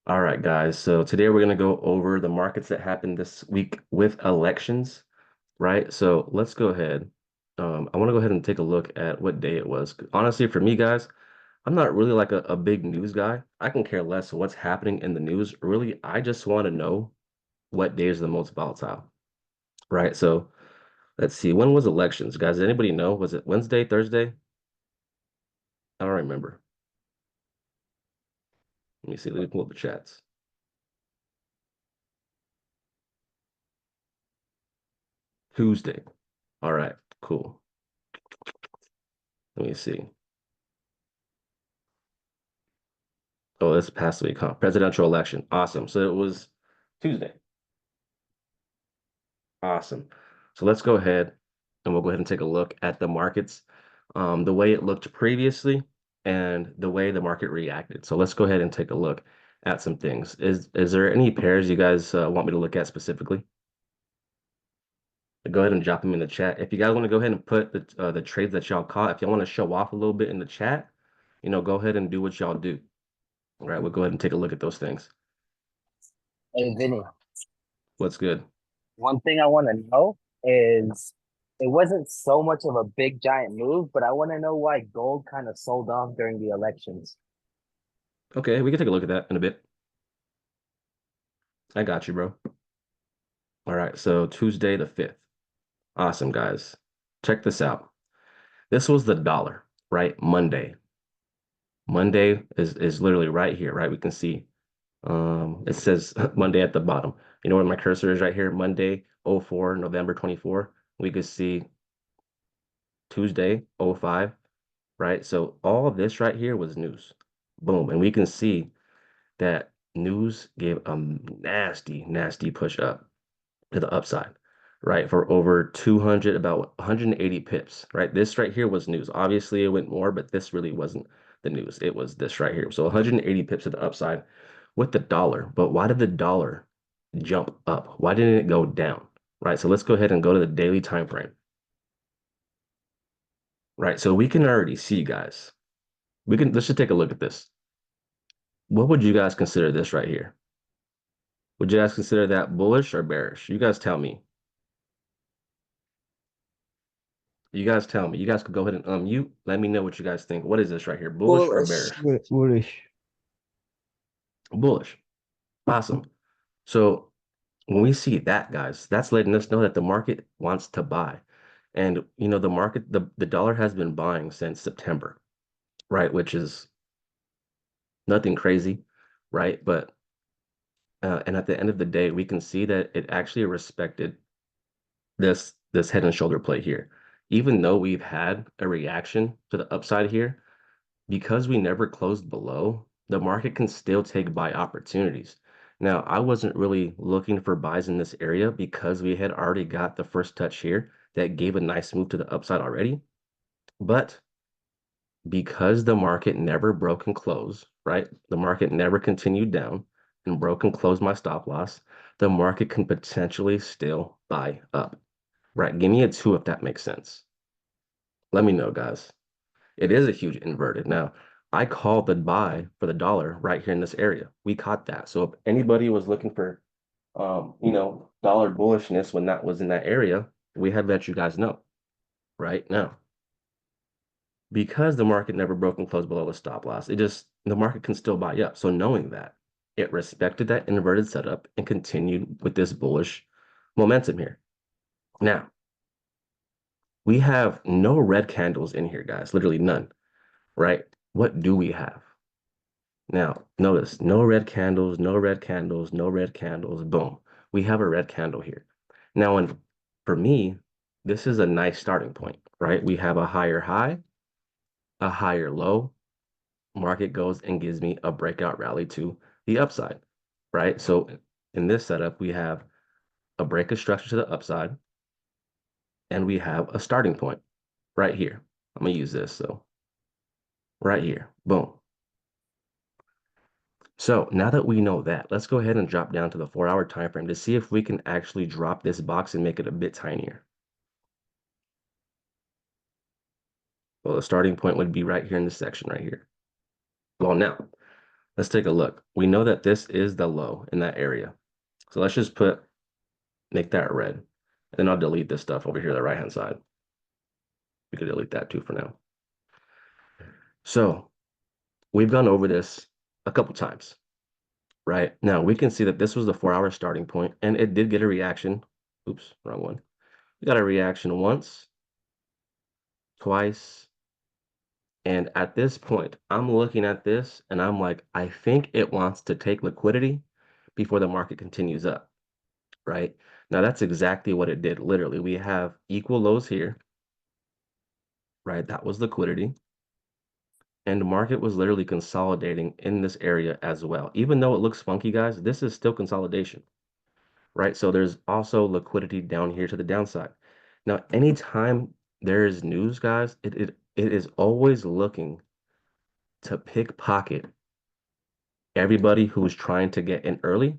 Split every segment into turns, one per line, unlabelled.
All right, guys. So today we're going to go over the markets that happened this week with elections, right? So let's go ahead. I want to go ahead and take a look at what day it was. Honestly, for me, guys, I'm not really like a big news guy. I can care less what's happening in the news. Really, I just want to know what day is the most volatile, right? So let's see. When was elections, guys? Does anybody know? Was it Wednesday, Thursday? I don't remember. Let me see. Let me pull up the chats. Tuesday. All right, cool. Let me see. Oh, this past week, huh? Presidential election. Awesome. So it was Tuesday. Awesome. So let's go ahead and we'll go ahead and take a look at the markets, the way it looked previously and the way the market reacted. So let's go ahead and take a look at some things. Is there any pairs you guys want me to look at specifically? Go ahead and drop them in the chat. If you guys want to go ahead and put the trades that y'all caught, if y'all want to show off a little bit in the chat, go ahead and do what y'all do. All right, we'll go ahead and take a look at those things.
Hey, Vinny,
What's good?
one thing I want to know is it wasn't so much of a big giant move, but I want to know why gold kind of sold off during the elections.
Okay, we can take a look at that in a bit. I got you, bro. All right, so Tuesday the 5th. Awesome, guys. Check this out. This was the dollar, right? Monday. Monday is literally right here, right? We can see it says Monday at the bottom. You know where my cursor is right here? Monday 04 November 24. We could see Tuesday 05, right? So all of this right here was news. Boom. And we can see that news gave a nasty, nasty push up to the upside, right? For over 200, about 180 pips, right? This right here was news. Obviously, it went more, but this really wasn't the news. It was this right here. So 180 pips to the upside with the dollar. But why did the dollar jump up? Why didn't it go down? Right. So let's go ahead and go to the daily time frame. Right. So we can already see, guys. Let's just take a look at this. What would you guys consider this right here? Would you guys consider that bullish or bearish? You guys tell me. You guys tell me. You guys could go ahead and unmute. Let me know what you guys think. What is this right here? Bullish or
Bullish.
bearish?
Bullish.
Bullish. Awesome. So when we see that, guys, that's letting us know that the market wants to buy. And the market, the dollar has been buying since September, right? Which is nothing crazy, right? But and at the end of the day, we can see that it actually respected this head and shoulder play here. Even though we've had a reaction to the upside here, because we never closed below, the market can still take buy opportunities. Now, I wasn't really looking for buys in this area because we had already got the first touch here that gave a nice move to the upside already. But because the market never broke and closed, right? The market never continued down and broke and closed my stop loss, the market can potentially still buy up, right? Give me a two if that makes sense. Let me know, guys. It is a huge inverted. Now, I called the buy for the dollar right here in this area. We caught that. So if anybody was looking for dollar bullishness when that was in that area, we had let you guys know right now. Because the market never broke and closed below the stop loss, the market can still buy up. So knowing that, it respected that inverted setup and continued with this bullish momentum here. Now, we have no red candles in here, guys, literally none, right? What do we have? Now, notice no red candles, no red candles, no red candles. Boom. We have a red candle here. Now, for me, this is a nice starting point, right? We have a higher high, a higher low. Market goes and gives me a breakout rally to the upside, right? So in this setup, we have a break of structure to the upside, and we have a starting point right here. I'm gonna use this. So right here, boom. So now that we know that, let's go ahead and drop down to the 4-hour time frame to see if we can actually drop this box and make it a bit tinier. Well, the starting point would be right here in this section right here. Well, now, Let's take a look. We know that this is the low in that area. So let's just make that red. And then I'll delete this stuff over here, the right-hand side. We could delete that too for now. So we've gone over this a couple times, right? Now we can see that this was the 4-hour starting point and it did get a reaction. Oops, wrong one. We got a reaction once, twice. And at this point, I'm looking at this and I'm like, I think it wants to take liquidity before the market continues up, right? Now that's exactly what it did. Literally, we have equal lows here, right? That was liquidity. And the market was literally consolidating in this area as well. Even though it looks funky, guys, this is still consolidation, right? So there's also liquidity down here to the downside. Now, anytime there is news, guys, it is always looking to pickpocket everybody who's trying to get in early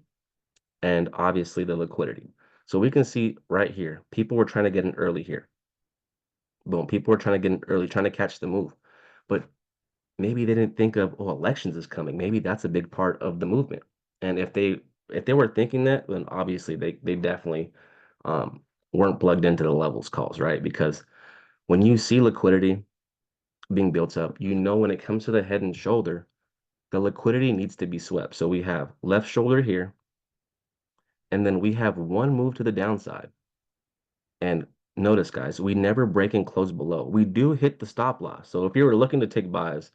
and obviously the liquidity. So we can see right here, people were trying to get in early here. Boom, people were trying to get in early, trying to catch the move. But maybe they didn't think of, oh, elections is coming. Maybe that's a big part of the movement. And if they were thinking that, then obviously they definitely um, weren't plugged into the levels calls, right? Because when you see liquidity being built up, you know when it comes to the head and shoulder, the liquidity needs to be swept. So we have left shoulder here, and then we have one move to the downside. And notice, guys, we never break and close below. We do hit the stop loss. So if you were looking to take buys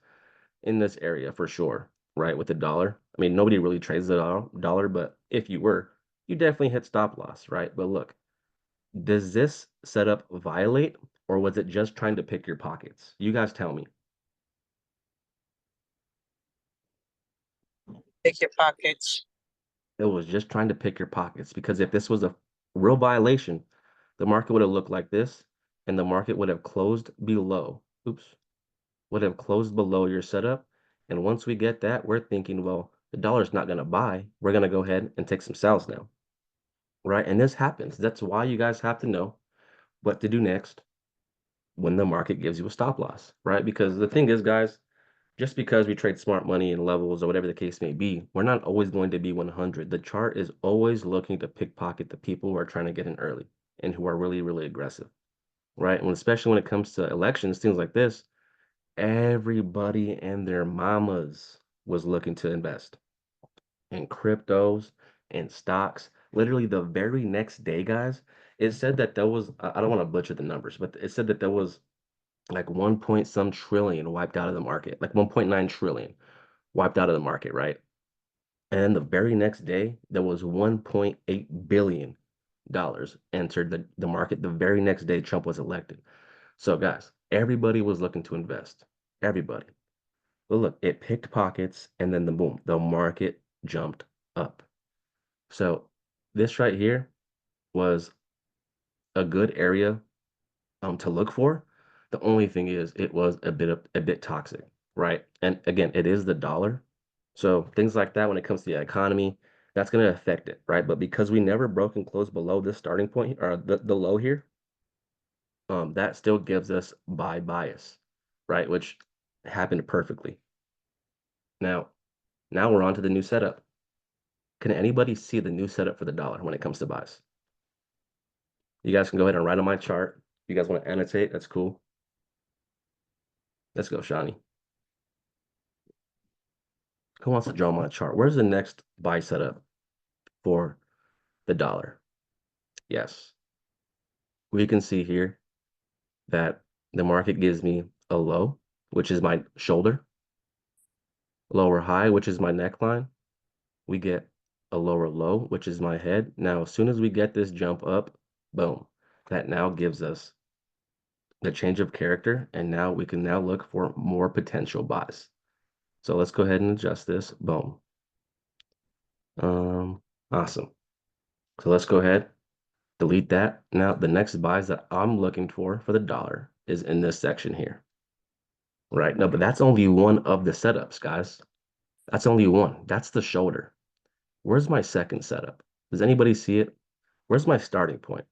in this area for sure, right, with the dollar, I mean, nobody really trades the dollar, but if you were, you definitely hit stop loss, right? But look, does this setup violate or was it just trying to pick your pockets? You guys tell me.
Pick your pockets.
It was just trying to pick your pockets because if this was a real violation, the market would have looked like this and the market would have closed below. Oops. Would have closed below your setup. And once we get that, we're thinking, well, the dollar's not going to buy. We're going to go ahead and take some sells now, right? And this happens. That's why you guys have to know what to do next when the market gives you a stop loss, right? Because the thing is, guys, just because we trade smart money and levels or whatever the case may be, we're not always going to be 100. The chart is always looking to pickpocket the people who are trying to get in early and who are really, really aggressive, right? And especially when it comes to elections, things like this, everybody and their mamas was looking to invest in cryptos and stocks. Literally the very next day, guys, it said that there was, I don't want to butcher the numbers, but it said that there was like 1 point some trillion wiped out of the market, like 1.9 trillion wiped out of the market, right? And then the very next day, there was 1.8 billion dollars entered the market the very next day Trump was elected. So guys, everybody was looking to invest. Everybody. But look, it picked pockets and then the boom, the market jumped up. So this right here was a good area to look for. The only thing is it was a bit toxic, right? And again, it is the dollar. So things like that when it comes to the economy, that's going to affect it, right? But because we never broke and closed below this starting point or the low here, that still gives us buy bias, right? Which happened perfectly. Now we're on to the new setup. Can anybody see the new setup for the dollar when it comes to buys? You guys can go ahead and write on my chart. If you guys want to annotate, that's cool. Let's go, Shawnee. Who wants to draw my chart? Where's the next buy setup for the dollar? Yes. We can see here that the market gives me a low, which is my shoulder, lower high, which is my neckline. We get a lower low, which is my head. Now, as soon as we get this jump up, boom, that now gives us the change of character. And now we can now look for more potential buys. So let's go ahead and adjust this. Boom. Awesome. So let's go ahead, delete that. Now the next buys that I'm looking for the dollar is in this section here. Right? No, but that's only one of the setups, guys. That's only one. That's the shoulder. Where's my second setup? Does anybody see it? Where's my starting point?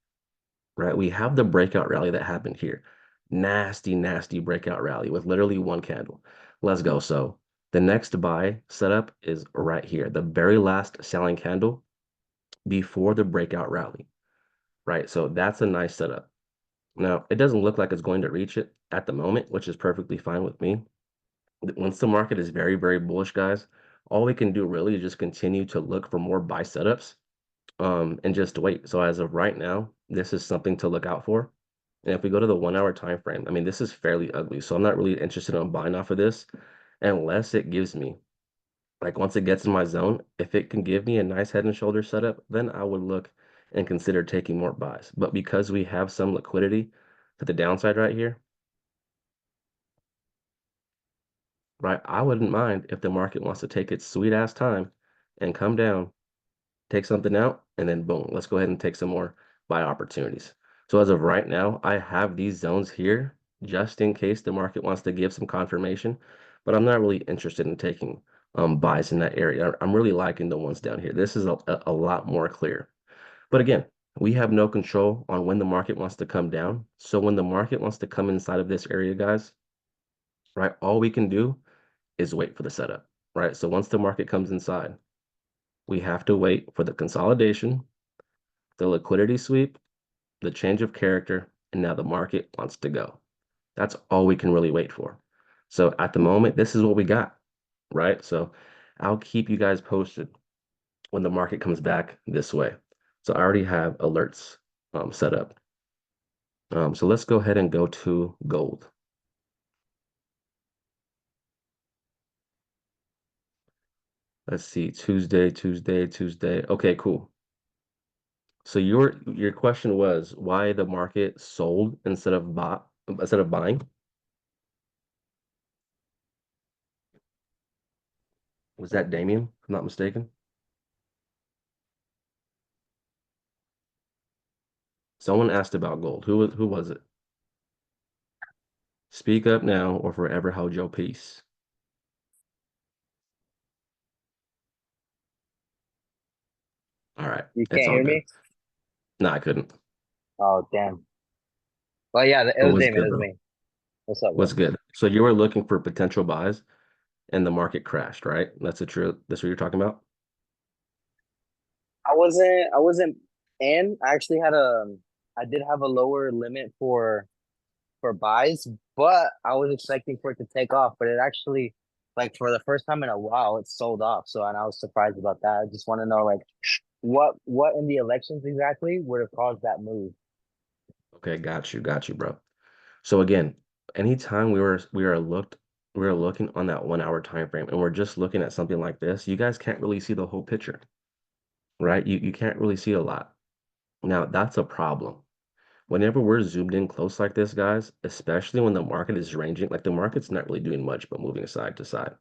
Right? We have the breakout rally that happened here. Nasty, nasty breakout rally with literally one candle. Let's go. So The next buy setup is right here, the very last selling candle before the breakout rally, right? So that's a nice setup. Now, it doesn't look like it's going to reach it at the moment, which is perfectly fine with me. Once the market is very, very bullish, guys, all we can do really is just continue to look for more buy setups, and just wait. So as of right now, this is something to look out for. And if we go to the 1 hour time frame, I mean, this is fairly ugly. So I'm not really interested in buying off of this unless it gives me, like, once it gets in my zone, if it can give me a nice head and shoulder setup, then I would look and consider taking more buys. But because we have some liquidity to the downside right here, right, I wouldn't mind if the market wants to take its sweet ass time and come down, take something out, and then boom, let's go ahead and take some more buy opportunities. So as of right now, I have these zones here just in case the market wants to give some confirmation, but I'm not really interested in taking buys in that area. I'm really liking the ones down here. This is a lot more clear. But again, we have no control on when the market wants to come down. So when the market wants to come inside of this area, guys, right, all we can do is wait for the setup, right? So once the market comes inside, we have to wait for the consolidation, the liquidity sweep, the change of character, and now the market wants to go. That's all we can really wait for. So at the moment, this is what we got, right? So I'll keep you guys posted when the market comes back this way. So I already have alerts set up. So let's go ahead and go to gold. Let's see, Tuesday, Tuesday, Tuesday. Okay, cool. So your question was why the market sold instead of buying? Was that Damien, if I'm not mistaken? Someone asked about gold. Who was it? Speak up now or forever hold your peace. All right,
You
it's
can't
all
hear
good.
me?
No, I couldn't.
Oh, damn. Well, yeah, it
But
was
what's
Damon.
good,
It was
bro?
me. What's up,
What's
bro?
good? So you were looking for potential buys and the market crashed, right? That's what you're talking about?
I wasn't in. I actually I did have a lower limit for buys, but I was expecting for it to take off, but it actually, like, for the first time in a while, it sold off. So, and I was surprised about that. I just want to know, like, what in the elections exactly would have caused that move?
Okay, got you, bro. So again, anytime we were looking on that 1 hour time frame and we're just looking at something like this, you guys can't really see the whole picture, right? You can't really see a lot. Now that's a problem. Whenever we're zoomed in close like this, guys, especially when the market is ranging, like the market's not really doing much but moving side to side.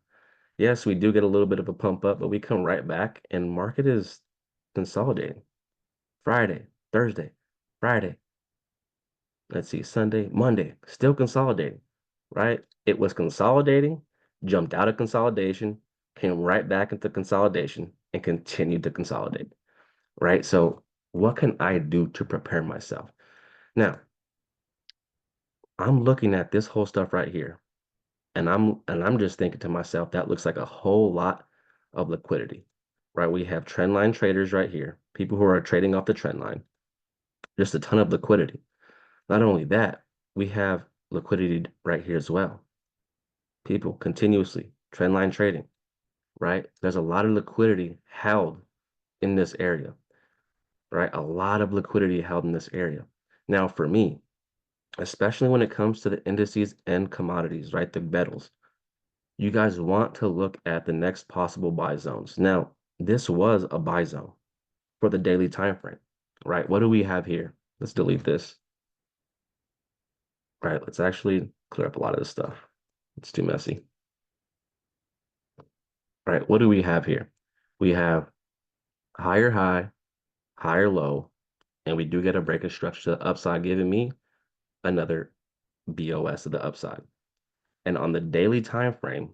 Yes, we do get a little bit of a pump up, but we come right back and market is consolidating. Friday, Thursday, Friday, let's see, Sunday, Monday, still consolidating, right? It was consolidating, jumped out of consolidation, came right back into consolidation, and continued to consolidate, right? So, what can I do to prepare myself? Now, I'm looking at this whole stuff right here, and I'm just thinking to myself, that looks like a whole lot of liquidity, right? We have trend line traders right here, people who are trading off the trend line, just a ton of liquidity. Not only that, we have liquidity right here as well. People continuously trend line trading, right? There's a lot of liquidity held in this area, right? A lot of liquidity held in this area. Now, for me, especially when it comes to the indices and commodities, right? The metals, you guys want to look at the next possible buy zones. Now, this was a buy zone for the daily time frame, right? What do we have here? Let's delete this. All right, let's actually clear up a lot of this stuff. It's too messy. All right, what do we have here? We have higher high, higher low, and we do get a break of structure to the upside, giving me another BOS to the upside. And on the daily time frame,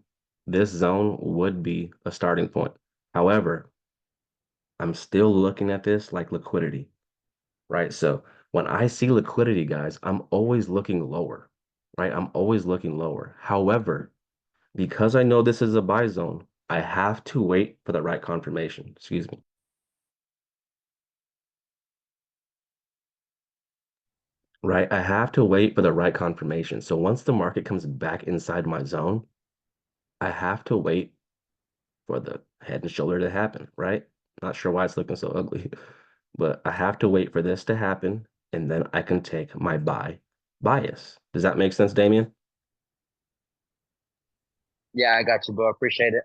this zone would be a starting point. However, I'm still looking at this like liquidity, right? So when I see liquidity, guys, I'm always looking lower, right? I'm always looking lower. However, Because I know this is a buy zone, I have to wait for the right confirmation. Excuse me. Right? I have to wait for the right confirmation. So once the market comes back inside my zone, I have to wait for the head and shoulder to happen, right? Not sure why it's looking so ugly, but I have to wait for this to happen and then I can take my buy bias. Does that make sense, Damien?
Yeah, I got you, bro. Appreciate it.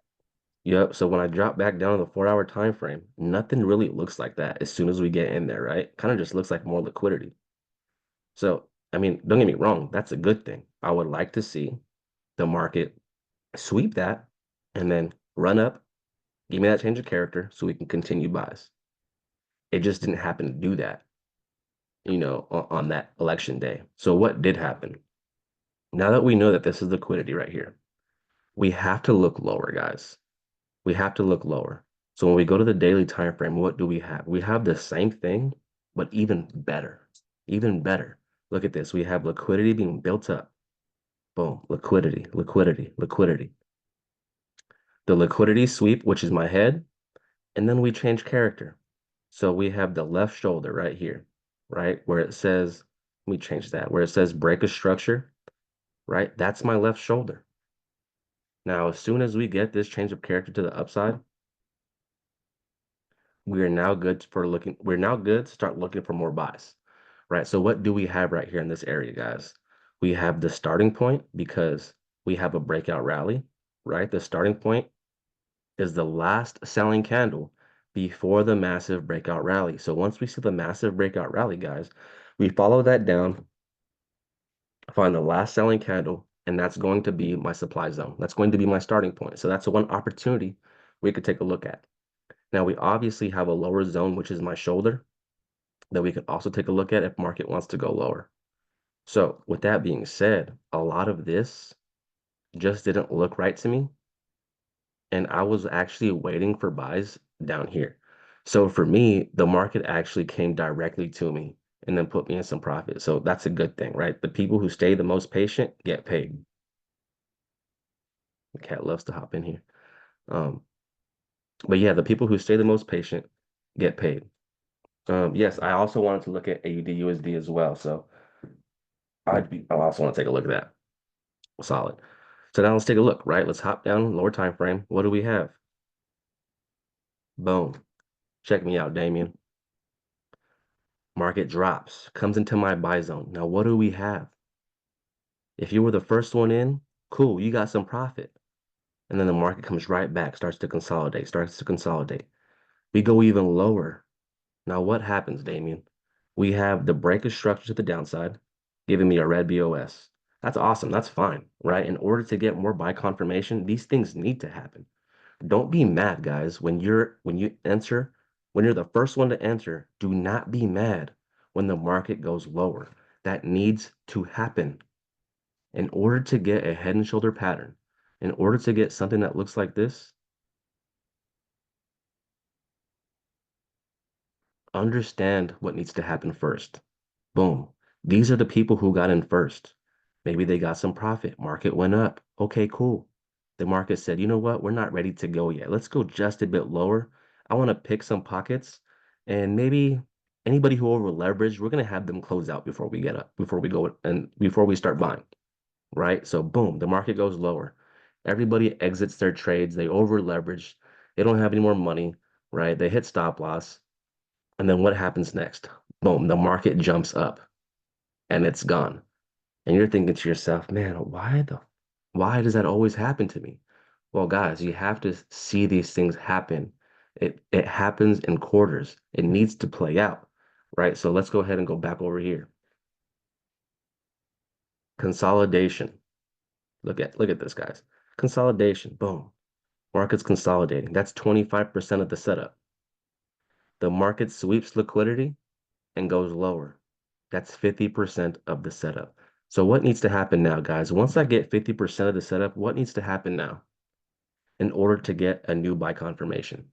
Yep. So when I drop back down to the 4 hour time frame, nothing really looks like that as soon as we get in there, right? Kind of just looks like more liquidity. So, I mean, don't get me wrong, that's a good thing. I would like to see the market sweep that and then run up, give me that change of character so we can continue buys. It just didn't happen to do that, on that election day. So what did happen? Now that we know that this is liquidity right here, we have to look lower, guys. We have to look lower. So when we go to the daily time frame, what do we have? We have the same thing, but even better. Even better. Look at this. We have liquidity being built up. Boom. Liquidity, liquidity, liquidity. The liquidity sweep, which is my head, and then we change character. So we have the left shoulder right here, right? Where it says, let me change that, where it says break a structure, right? That's my left shoulder. Now, as soon as we get this change of character to the upside, we're now good to start looking for more buys, right? So what do we have right here in this area, guys? We have the starting point because we have a breakout rally, right? The starting point is the last selling candle before the massive breakout rally. So once we see the massive breakout rally, guys, we follow that down, find the last selling candle, and that's going to be my supply zone. That's going to be my starting point. So that's one opportunity we could take a look at. Now we obviously have a lower zone, which is my shoulder, that we could also take a look at if market wants to go lower. So with that being said, a lot of this just didn't look right to me. And I was actually waiting for buys down here. So for me, the market actually came directly to me and then put me in some profit. So that's a good thing, right? The people who stay the most patient get paid. The cat loves to hop in here. Um, but yeah, the people who stay the most patient get paid. Yes, I also wanted to look at AUD USD as well. So I also want to take a look at that. Solid. So now let's take a look, right? Let's hop down, lower time frame. What do we have? Boom. Check me out, Damien. Market drops, comes into my buy zone. Now, what do we have? If you were the first one in, cool, you got some profit. And then the market comes right back, starts to consolidate, starts to consolidate. We go even lower. Now, what happens, Damien? We have the break of structure to the downside, giving me a red BOS. That's awesome. That's fine, right? In order to get more buy confirmation, these things need to happen. Don't be mad, guys. When you're the first one to enter, do not be mad when the market goes lower. That needs to happen. In order to get a head and shoulder pattern, in order to get something that looks like this, understand what needs to happen first. Boom. These are the people who got in first. Maybe they got some profit. Market went up. Okay, cool. The market said, you know what? We're not ready to go yet. Let's go just a bit lower. I want to pick some pockets and maybe anybody who over leveraged, we're going to have them close out before we get up, before we go and before we start buying, right? So boom, the market goes lower. Everybody exits their trades. They over leveraged. They don't have any more money, right? They hit stop loss. And then what happens next? Boom, the market jumps up and it's gone. And you're thinking to yourself, man, why does that always happen to me? Well, guys, you have to see these things happen. It happens in quarters. It needs to play out, right? So let's go ahead and go back over here. Consolidation. Look at this, guys. Consolidation. Boom. Market's consolidating. That's 25% of the setup. The market sweeps liquidity and goes lower. That's 50% of the setup. So what needs to happen now, guys? Once I get 50% of the setup, what needs to happen now in order to get a new buy confirmation?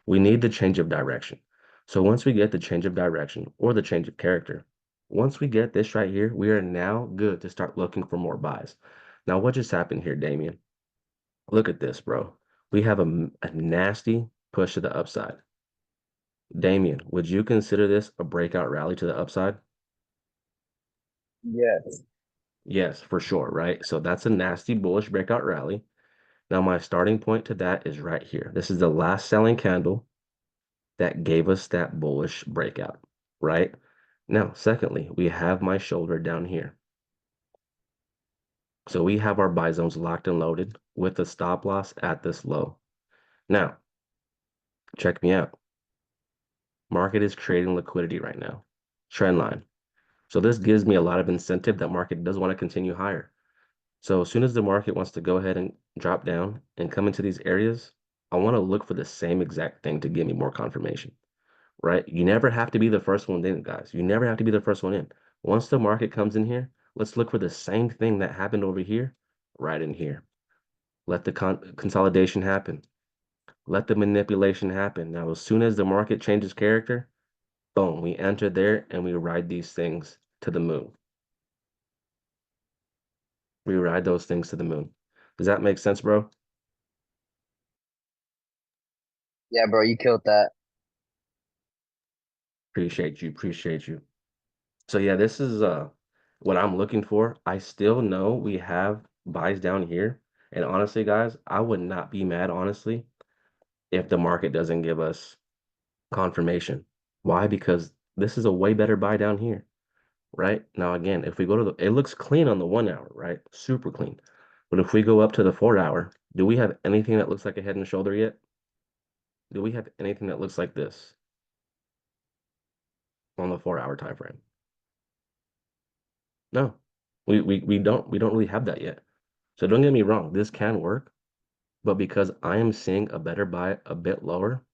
We need the change of direction. So once we get the change of direction or the change of character, once we get this right here, we are now good to start looking for more buys. Now, what just happened here, Damien? Look at this, bro. We have a nasty push to the upside. Damien, would you consider this a breakout rally to the upside?
Yes.
Yes, for sure, right? So that's a nasty bullish breakout rally. Now, my starting point to that is right here. This is the last selling candle that gave us that bullish breakout, right? Now, secondly, we have my shoulder down here. So we have our buy zones locked and loaded with a stop loss at this low. Now, check me out. Market is creating liquidity right now. Trend line. So this gives me a lot of incentive that market does want to continue higher. So as soon as the market wants to go ahead and drop down and come into these areas, I want to look for the same exact thing to give me more confirmation, right? You never have to be the first one in, guys. You never have to be the first one in. Once the market comes in here, let's look for the same thing that happened over here, right in here. Let the consolidation happen. Let the manipulation happen. Now, as soon as the market changes character, boom, we enter there and we ride these things to the moon. We ride those things to the moon. Does that make sense, bro?
Yeah, bro, you killed that.
Appreciate you. Appreciate you. So yeah, this is what I'm looking for. I still know we have buys down here. And honestly, guys, I would not be mad, honestly, if the market doesn't give us confirmation. Why? Because this is a way better buy down here, right? Now, again, if we go to the, it looks clean on the 1 hour, right? Super clean. But if we go up to the 4 hour, do we have anything that looks like a head and shoulder yet? Do we have anything that looks like this on the 4 hour time frame? No, we don't really have that yet. So don't get me wrong, this can work, but because I am seeing a better buy a bit lower,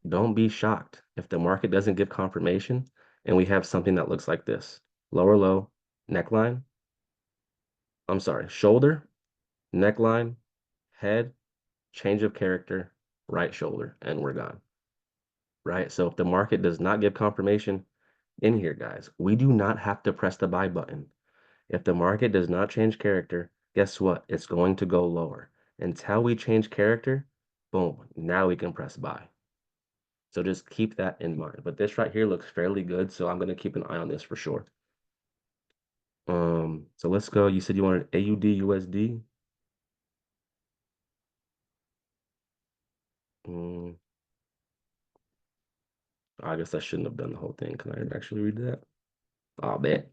don't be shocked if the market doesn't give confirmation and we have something that looks like this. Lower low, neckline. I'm sorry, shoulder, neckline, head, change of character, right shoulder, and we're gone. Right? So if the market does not give confirmation in here, guys, we do not have to press the buy button. If the market does not change character, guess what? It's going to go lower. Until we change character, boom, now we can press buy. So just keep that in mind. But this right here looks fairly good, so I'm going to keep an eye on this for sure. So let's go. You said you wanted AUD USD. Mm, I guess I shouldn't have done the whole thing. Can I actually read that? I'll bet.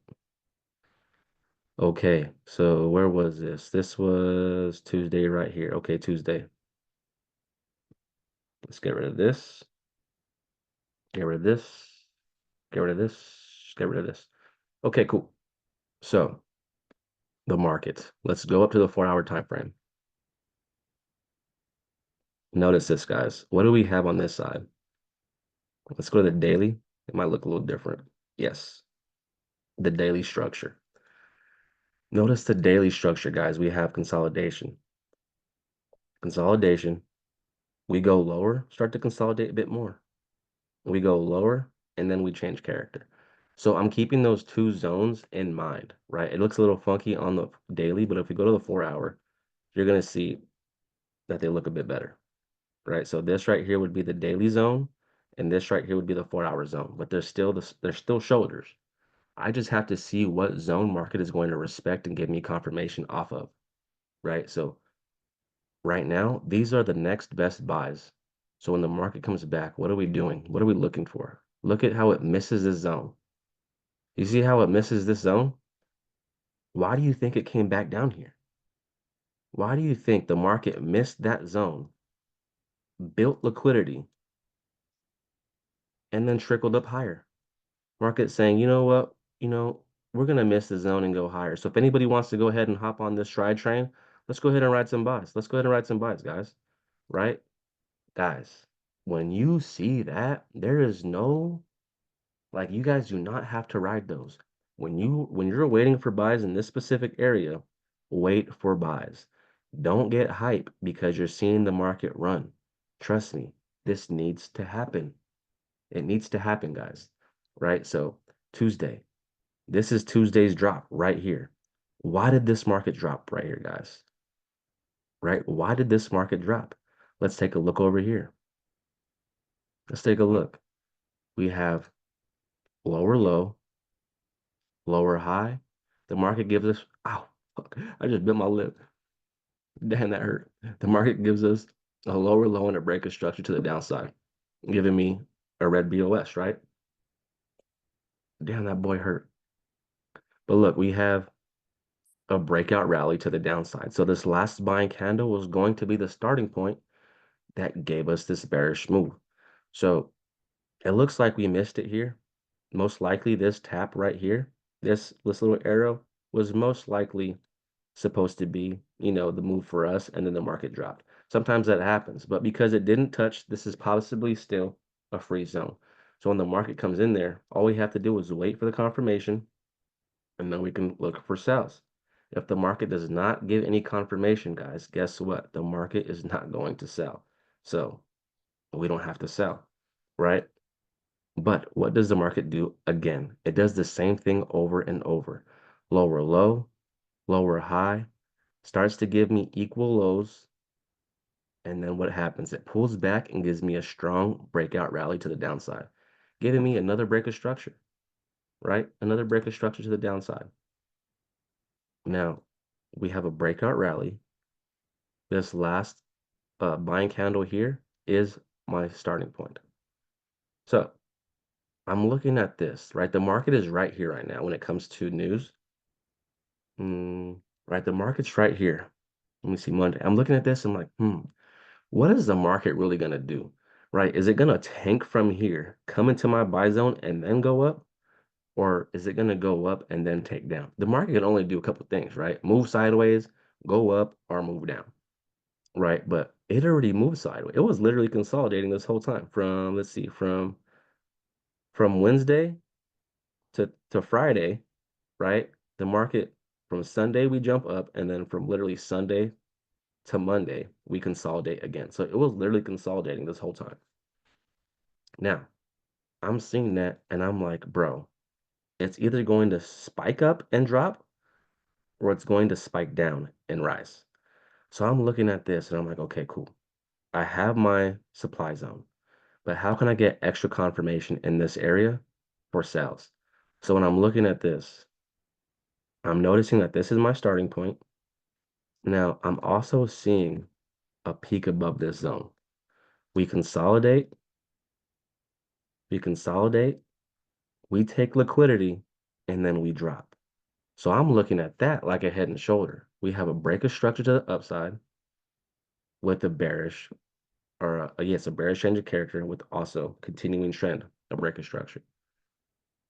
Okay, so where was this? This was Tuesday right here. Okay, Tuesday. Let's get rid of this. Get rid of this. Get rid of this. Get rid of this. Okay, cool. So the market. Let's go up to the 4 hour time frame. Notice this, guys. What do we have on this side? Let's go to the daily. It might look a little different. Yes, the daily structure. Notice the daily structure, guys. We have consolidation. Consolidation. We go lower, start to consolidate a bit more. We go lower, and then we change character. So I'm keeping those two zones in mind, right? It looks a little funky on the daily, but if we go to the 4 hour, you're going to see that they look a bit better, right? So this right here would be the daily zone, and this right here would be the 4 hour zone, but there's still shoulders. I just have to see what zone market is going to respect and give me confirmation off of, right? So right now, these are the next best buys. So when the market comes back, what are we doing? What are we looking for? Look at how it misses this zone. You see how it misses this zone? Why do you think it came back down here? Why do you think the market missed that zone, built liquidity, and then trickled up higher? Market saying, you know what? We're gonna miss the zone and go higher. So if anybody wants to go ahead and hop on this stride train, let's go ahead and ride some buys. Let's go ahead and ride some buys, guys. Right? Guys, when you see that, there is no like you guys do not have to ride those. When you're waiting for buys in this specific area, wait for buys. Don't get hype because you're seeing the market run. Trust me, this needs to happen. It needs to happen, guys. Right? So Tuesday. This is Tuesday's drop right here. Why did this market drop right here, guys? Right? Why did this market drop? Let's take a look over here. Let's take a look. We have lower low, lower high. The market gives us, ow, fuck, I just bit my lip. Damn, that hurt. The market gives us a lower low and a break of structure to the downside, giving me a red BOS, right? Damn, that boy hurt. But look, we have a breakout rally to the downside. So this last buying candle was going to be the starting point that gave us this bearish move. So it looks like we missed it here. Most likely this tap right here, this little arrow was most likely supposed to be, the move for us, and then the market dropped. Sometimes that happens, but because it didn't touch, this is possibly still a free zone. So when the market comes in there, all we have to do is wait for the confirmation, and then we can look for sells. If the market does not give any confirmation, guys, guess what? The market is not going to sell. So we don't have to sell, right? But what does the market do again? It does the same thing over and over. Lower low, lower high, starts to give me equal lows. And then what happens? It pulls back and gives me a strong breakout rally to the downside, giving me another break of structure, right? Another break of structure to the downside. Now, we have a breakout rally. This last buying candle here is my starting point. So I'm looking at this, right? The market is right here right now when it comes to news. Right, the market's right here. Let me see, Monday. I'm looking at this. I'm like, what is the market really gonna do? Right? Is it gonna tank from here, come into my buy zone, and then go up? Or is it gonna go up and then take down? The market can only do a couple things, right? Move sideways, go up, or move down. Right? But it already moved sideways. It was literally consolidating this whole time from, let's see, from Wednesday to Friday, right? The market from Sunday we jump up, and then from literally Sunday to Monday we consolidate again. So it was literally consolidating this whole time. Now, I'm seeing that and I'm like, bro, it's either going to spike up and drop or it's going to spike down and rise. So I'm looking at this and I'm like, okay, cool. I have my supply zone, but how can I get extra confirmation in this area for sales? So when I'm looking at this, I'm noticing that this is my starting point. Now, I'm also seeing a peak above this zone. We consolidate, we consolidate, we take liquidity, and then we drop. So I'm looking at that like a head and shoulder. We have a break of structure to the upside with a bearish, or yes, a bearish change of character with also continuing trend, a break of structure.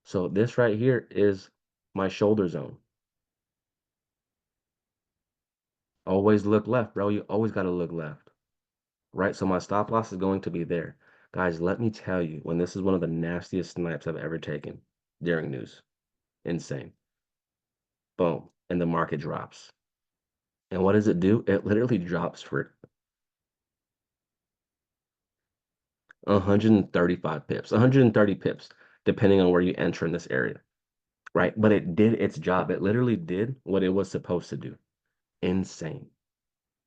So this right here is my shoulder zone. Always look left, bro. You always got to look left, right? So my stop loss is going to be there. Guys, let me tell you, when this is one of the nastiest snipes I've ever taken during news. Insane. Boom. And the market drops. And what does it do? It literally drops for 135 pips, 130 pips, depending on where you enter in this area, right? But it did its job. It literally did what it was supposed to do. Insane.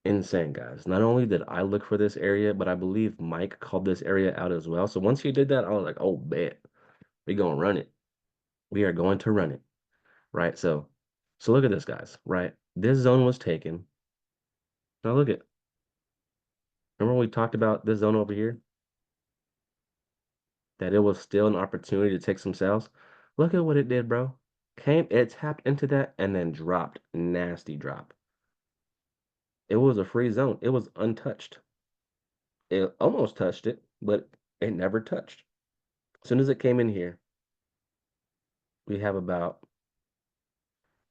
Insane, guys. Not only did I look for this area, but I believe Mike called this area out as well. So once he did that, I was like, oh, bet. We're going to run it. We are going to run it, right? So look at this, guys, right? This zone was taken. Now look at, remember we talked about this zone over here? That it was still an opportunity to take some sales. Look at what it did, bro. It tapped into that and then dropped. Nasty drop. It was a free zone. It was untouched. It almost touched it, but it never touched. As soon as it came in here, we have about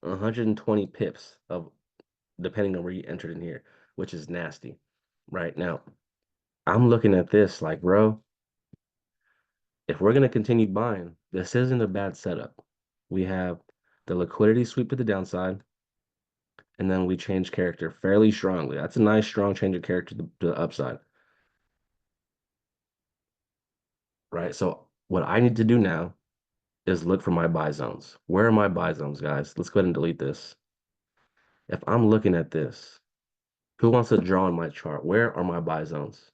120 pips of depending on where you entered in here, which is nasty. Right now, I'm looking at this like, bro, if we're gonna continue buying, this isn't a bad setup. We have the liquidity sweep to the downside, and then we change character fairly strongly. That's a nice strong change of character to the upside, right? So what I need to do now is look for my buy zones. Where are my buy zones, guys? Let's go ahead and delete this. if I'm looking at this, who wants to draw on my chart? Where are my buy zones?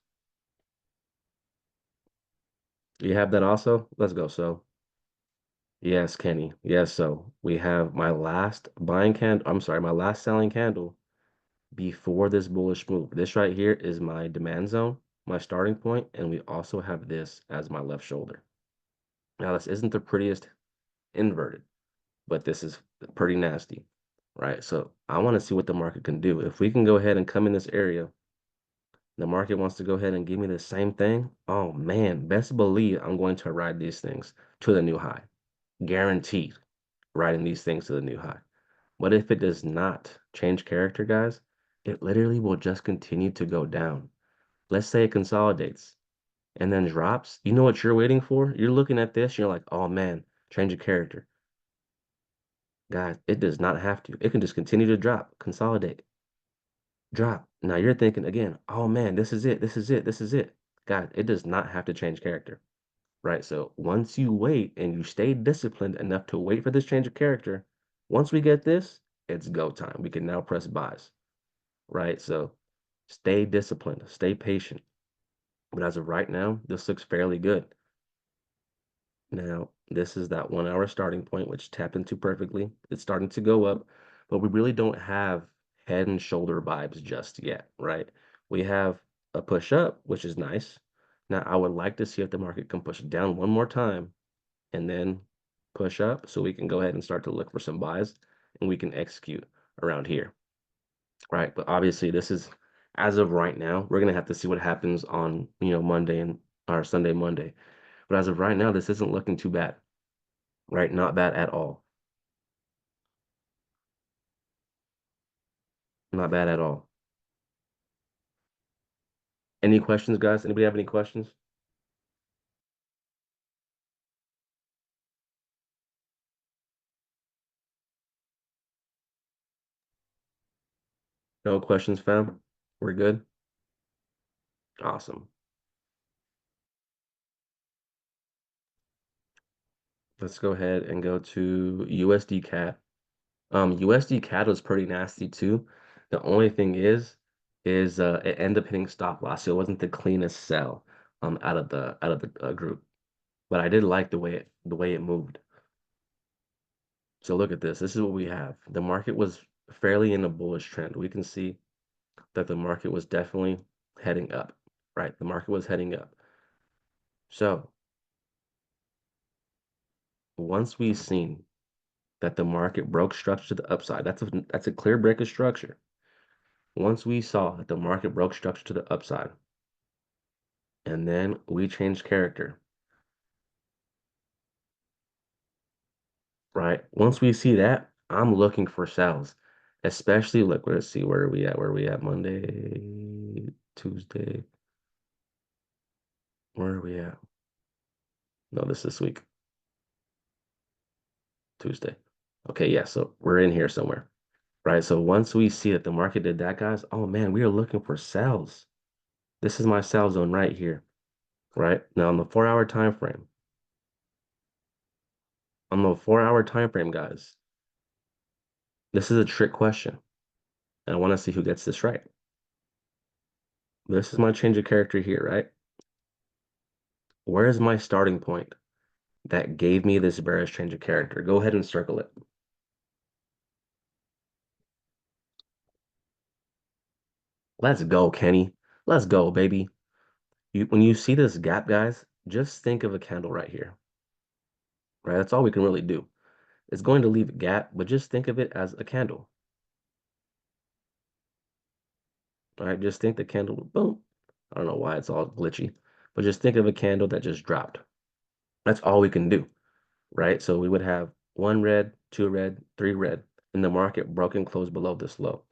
You have that also? Let's go. So, yes, Kenny. Yes, so we have my last buying candle. I'm sorry, my last selling candle before this bullish move. This right here is my demand zone, my starting point, and we also have this as my left shoulder. Now, this isn't the prettiest inverted, but this is pretty nasty, right? So I want to see what the market can do. If we can go ahead and come in this area, the market wants to go ahead and give me the same thing. Oh man, best believe I'm going to ride these things to the new high. Guaranteed riding these things to the new high. What if it does not change character, guys? It literally will just continue to go down. Let's say it consolidates and then drops. You know what you're waiting for? You're looking at this, you're like, oh man, change of character. Guys, it does not have to. It can just continue to drop, consolidate, drop. Now you're thinking again, oh man, this is it, this is it, this is it. Guys, it does not have to change character, right? So once you wait and you stay disciplined enough to wait for this change of character, once we get this, it's go time. We can now press buys, right? So stay disciplined, stay patient. But as of right now, this looks fairly good. Now, this is that 1 hour starting point, which tapped into perfectly. It's starting to go up, but we really don't have head and shoulder vibes just yet, right? We have a push up, which is nice. Now, I would like to see if the market can push down one more time and then push up so we can go ahead and start to look for some buys and we can execute around here, right? But obviously, this is as of right now, we're gonna have to see what happens on, Monday and or Sunday, Monday. But as of right now, this isn't looking too bad, right? Not bad at all. Not bad at all. Any questions, guys? Anybody have any questions? No questions, fam? We're good? Awesome. Let's go ahead and go to USD CAD. USD CAD was pretty nasty too. The only thing is it ended up hitting stop loss. So it wasn't the cleanest sell out of the group. But I did like the way it moved. So look at this. This is what we have. The market was fairly in a bullish trend. We can see that the market was definitely heading up, right? The market was heading up. So once we've seen that the market broke structure to the upside, that's a clear break of structure. Once we saw that the market broke structure to the upside, and then we changed character, right? Once we see that, I'm looking for sells, especially look, let's see where are we at? Where are we at? Monday, Tuesday. Where are we at? No, this week. Tuesday. Okay, yeah, so we're in here somewhere, right? So once we see that the market did that, guys, oh man, we are looking for sells. This is my sell zone right here, right? Now on the 4 hour time frame, guys, this is a trick question. And I want to see who gets this right. This is my change of character here, right? Where is my starting point that gave me this bearish change of character? Go ahead and circle it. Let's go, Kenny. Let's go, baby. When you see this gap, guys, just think of a candle right here, right? That's all we can really do. It's going to leave a gap, but just think of it as a candle. All right, just think the candle, boom. I don't know why it's all glitchy, but just think of a candle that just dropped. That's all we can do, right? So we would have one red, two red, three red, and the market broken close below this low.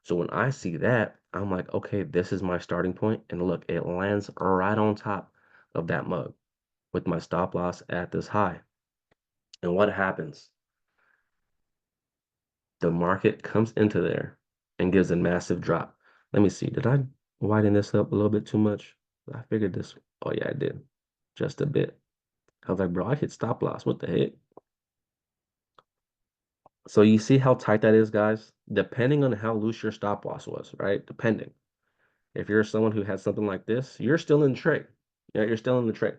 So when I see that, I'm like, okay, this is my starting point. And look, it lands right on top of that mug with my stop loss at this high. And what happens? The market comes into there and gives a massive drop. Let me see. Did I widen this up a little bit too much? I figured this. Oh, yeah, I did. Just a bit. I was like, bro, I hit stop loss. What the heck? So you see how tight that is, guys? Depending on how loose your stop loss was, right? Depending. If you're someone who has something like this, you're still in the trade. Yeah, you're still in the trade.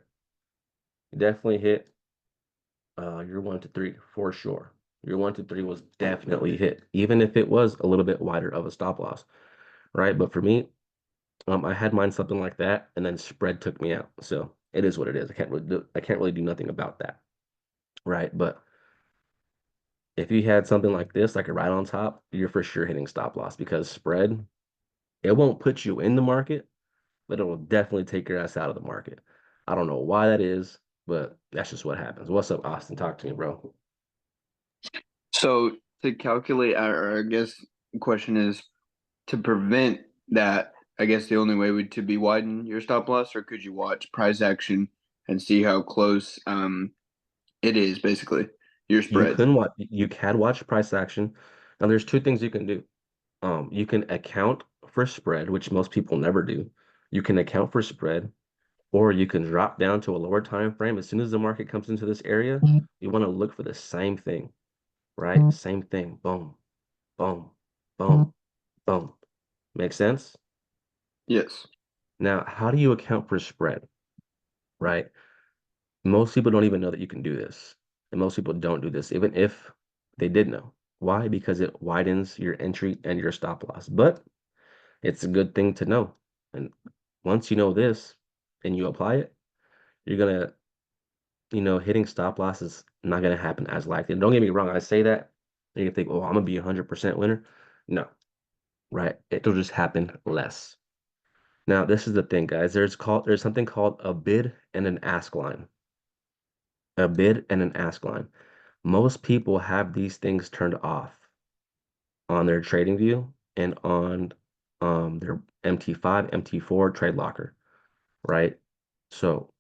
You definitely hit your 1 to 3 for sure. Your 1 to 3 was definitely hit, even if it was a little bit wider of a stop loss, right? But for me, I had mine something like that, and then spread took me out. So it is what it is. I can't really do nothing about that, right? But if you had something like this, like a right on top, you're for sure hitting stop loss because spread, it won't put you in the market, but it will definitely take your ass out of the market. I don't know why that is, but that's just what happens. What's up, Austin? Talk to me, bro.
So to calculate, or I guess the question is to prevent that. I guess the only way would to be widen your stop loss, or could you watch price action and see how close it is basically your spread?
You can watch price action. Now there's two things you can do. You can account for spread, which most people never do. You can account for spread, or you can drop down to a lower time frame. As soon as the market comes into this area, you want to look for the same thing, right? Same thing. Boom, boom, boom, boom. Make sense?
Yes.
Now, how do you account for spread, right? Most people don't even know that you can do this. And most people don't do this, even if they did know. Why? Because it widens your entry and your stop loss. But it's a good thing to know. And once you know this and you apply it, you're gonna, hitting stop loss is not gonna happen as likely. And don't get me wrong, I say that, and you think, oh, I'm gonna be 100% winner. No, right? It'll just happen less. Now, this is the thing, guys. There's something called a bid and an ask line. A bid and an ask line. Most people have these things turned off on their trading view and on their MT5, MT4 trade locker, right? So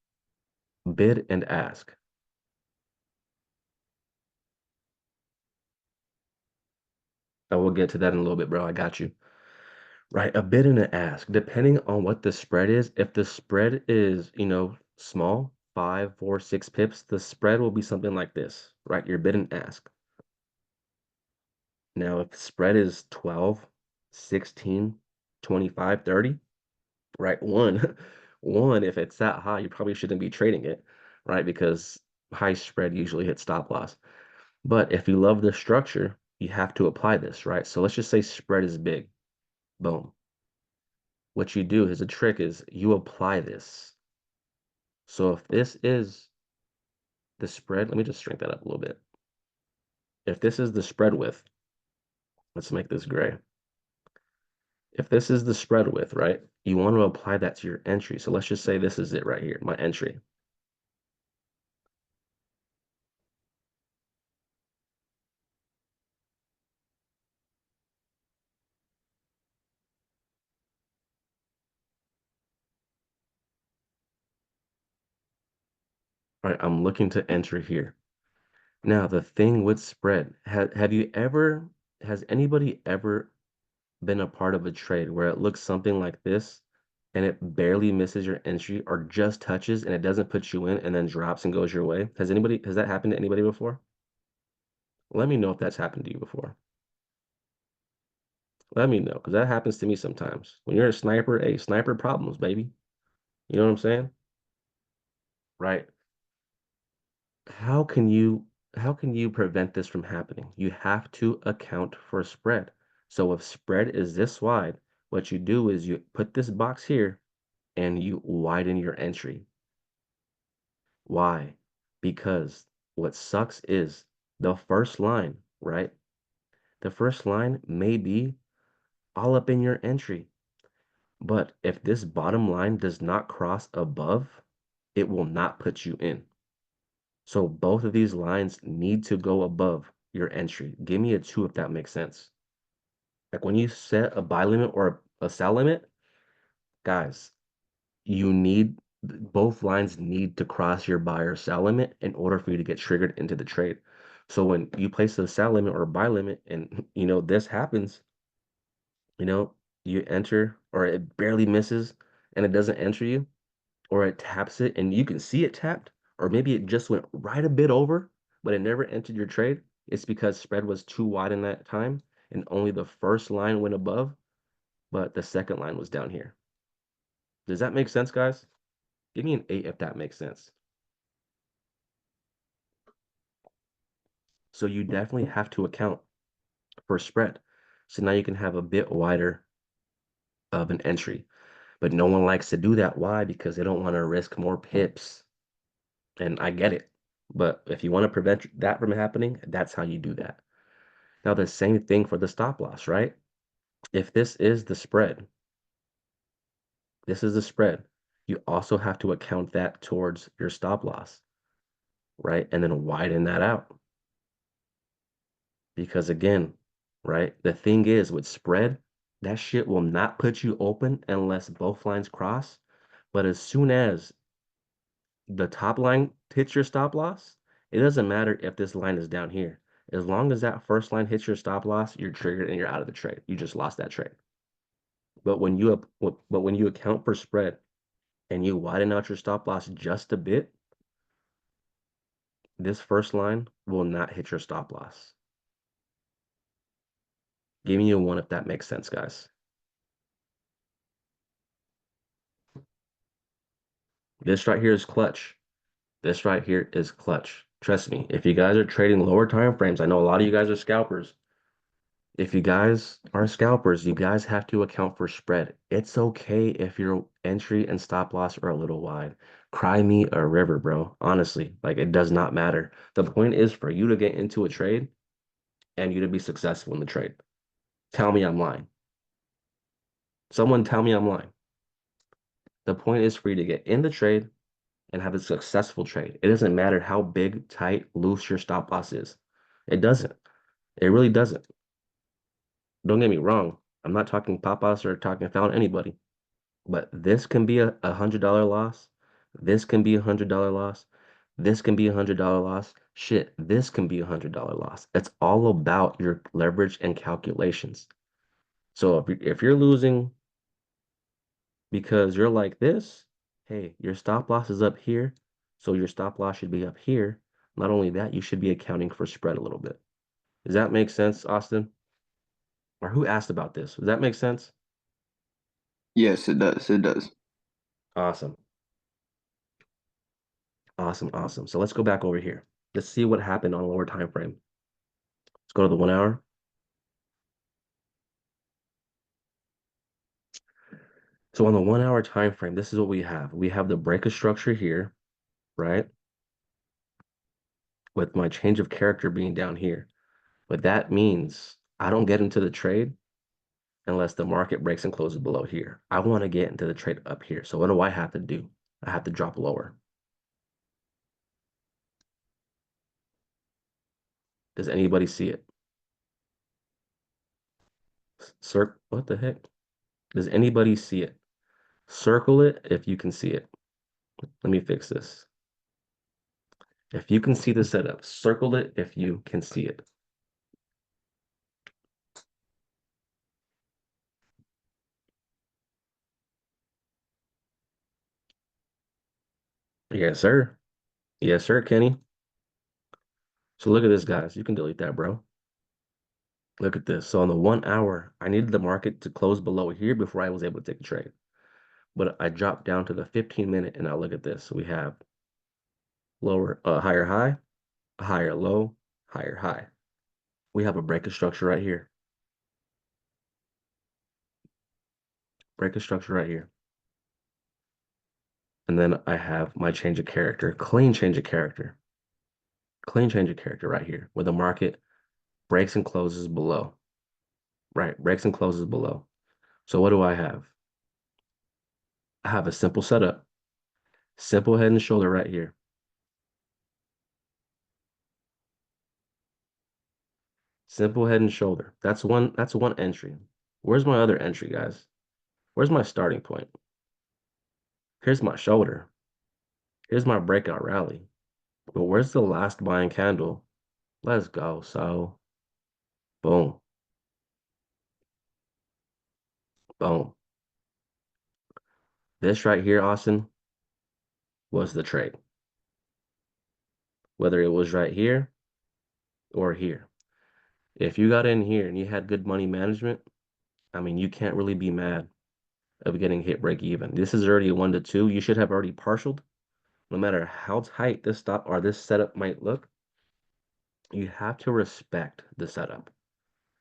bid and ask. I will get to that in a little bit, bro. I got you. Right, a bid and an ask, depending on what the spread is. If the spread is, small, 5, 4, 6 pips, the spread will be something like this, right? Your bid and ask. Now, if the spread is 12, 16, 25, 30, right? One, if it's that high, you probably shouldn't be trading it, right? Because high spread usually hits stop loss. But if you love the structure, you have to apply this, right? So let's just say spread is big. Boom. What you do is a trick is you apply this. So if this is the spread, let me just shrink that up a little bit. If this is the spread width, let's make this gray. If this is the spread width, right, you want to apply that to your entry. So let's just say this is it right here, my entry. All right, I'm looking to enter here. Now, the thing with spread, has anybody ever been a part of a trade where it looks something like this and it barely misses your entry or just touches and it doesn't put you in and then drops and goes your way? Has that happened to anybody before? Let me know if that's happened to you before. Let me know, because that happens to me sometimes. When you're a sniper, hey, sniper problems, baby. You know what I'm saying? Right. How can you how can you prevent this from happening? You have to account for spread. So if spread is this wide, what you do is you put this box here and you widen your entry. Why? Because what sucks is the first line, right? The first line may be all up in your entry. But if this bottom line does not cross above, it will not put you in. So both of these lines need to go above your entry. Give me a 2 if that makes sense. Like when you set a buy limit or a sell limit, guys, you need both lines need to cross your buy or sell limit in order for you to get triggered into the trade. So when you place a sell limit or a buy limit and this happens, you know, you enter or it barely misses and it doesn't enter you, or it taps it and you can see it tapped, or maybe it just went right a bit over, but it never entered your trade, It's because spread was too wide in that time and only the first line went above, but the second line was down here. Does that make sense, guys? Give me an 8 if that makes sense. So you definitely have to account for spread. So now you can have a bit wider of an entry. But no one likes to do that. Why? Because they don't want to risk more pips. And I get it. But if you want to prevent that from happening, that's how you do that. Now, the same thing for the stop loss, right? If this is the spread, this is the spread, you also have to account that towards your stop loss, right? And then widen that out. Because again, right, the thing is with spread, that shit will not put you open unless both lines cross. But as soon as the top line hits your stop loss, it doesn't matter if this line is down here. As long as that first line hits your stop loss, you're triggered and you're out of the trade. You just lost that trade. But when you account for spread and you widen out your stop loss just a bit, this first line will not hit your stop loss. Give me a 1 if that makes sense, guys. This right here is clutch. This right here is clutch. Trust me, if you guys are trading lower time frames, I know a lot of you guys are scalpers. If you guys are scalpers, you guys have to account for spread. It's okay if your entry and stop loss are a little wide. Cry me a river, bro. Honestly, like it does not matter. The point is for you to get into a trade and you to be successful in the trade. Tell me I'm lying. Someone tell me I'm lying. The point is for you to get in the trade and have a successful trade. It doesn't matter how big, tight, loose your stop loss is. It doesn't. It really doesn't. Don't get me wrong. I'm not talking papas or talking foul anybody, but this can be a $100 loss. This can be $100 loss. This can be $100 loss. Shit, this can be $100 loss. It's all about your leverage and calculations. So if you're losing because you're like this, hey, your stop loss is up here, so your stop loss should be up here. Not only that, you should be accounting for spread a little bit. Does that make sense, Austin? Or who asked about this? Does that make sense?
Yes, it does. It does.
Awesome. Awesome, awesome. So let's go back over here. Let's see what happened on a lower time frame. Let's go to the 1 hour. So on the 1 hour time frame, this is what we have. We have the breaker structure here, right? With my change of character being down here. But that means I don't get into the trade unless the market breaks and closes below here. I want to get into the trade up here. So what do I have to do? I have to drop lower. Does anybody see it? What the heck? Does anybody see it? Circle it if you can see it. Let me fix this. If you can see the setup, circle it if you can see it. Yes, sir. Yes, sir, Kenny. So look at this, guys. You can delete that, bro. Look at this. So on the 1 hour, I needed the market to close below here before I was able to take a trade. But I dropped down to the 15-minute, and now look at this. We have higher high, higher low, higher high. We have a breaker structure right here. Breaker structure right here. And then I have my change of character, clean change of character. Clean change of character right here, where the market breaks and closes below. Right, breaks and closes below. So what do I have? I have a simple setup. Simple head and shoulder right here. Simple head and shoulder. That's one entry. Where's my other entry, guys? Where's my starting point? Here's my shoulder. Here's my breakout rally. But where's the last buying candle? Let's go. So, boom. Boom. This right here, Austin, was the trade. Whether it was right here or here. If you got in here and you had good money management, I mean, you can't really be mad of getting hit break even. This is already a 1 to 2. You should have already partialed. No matter how tight this stop or this setup might look, you have to respect the setup.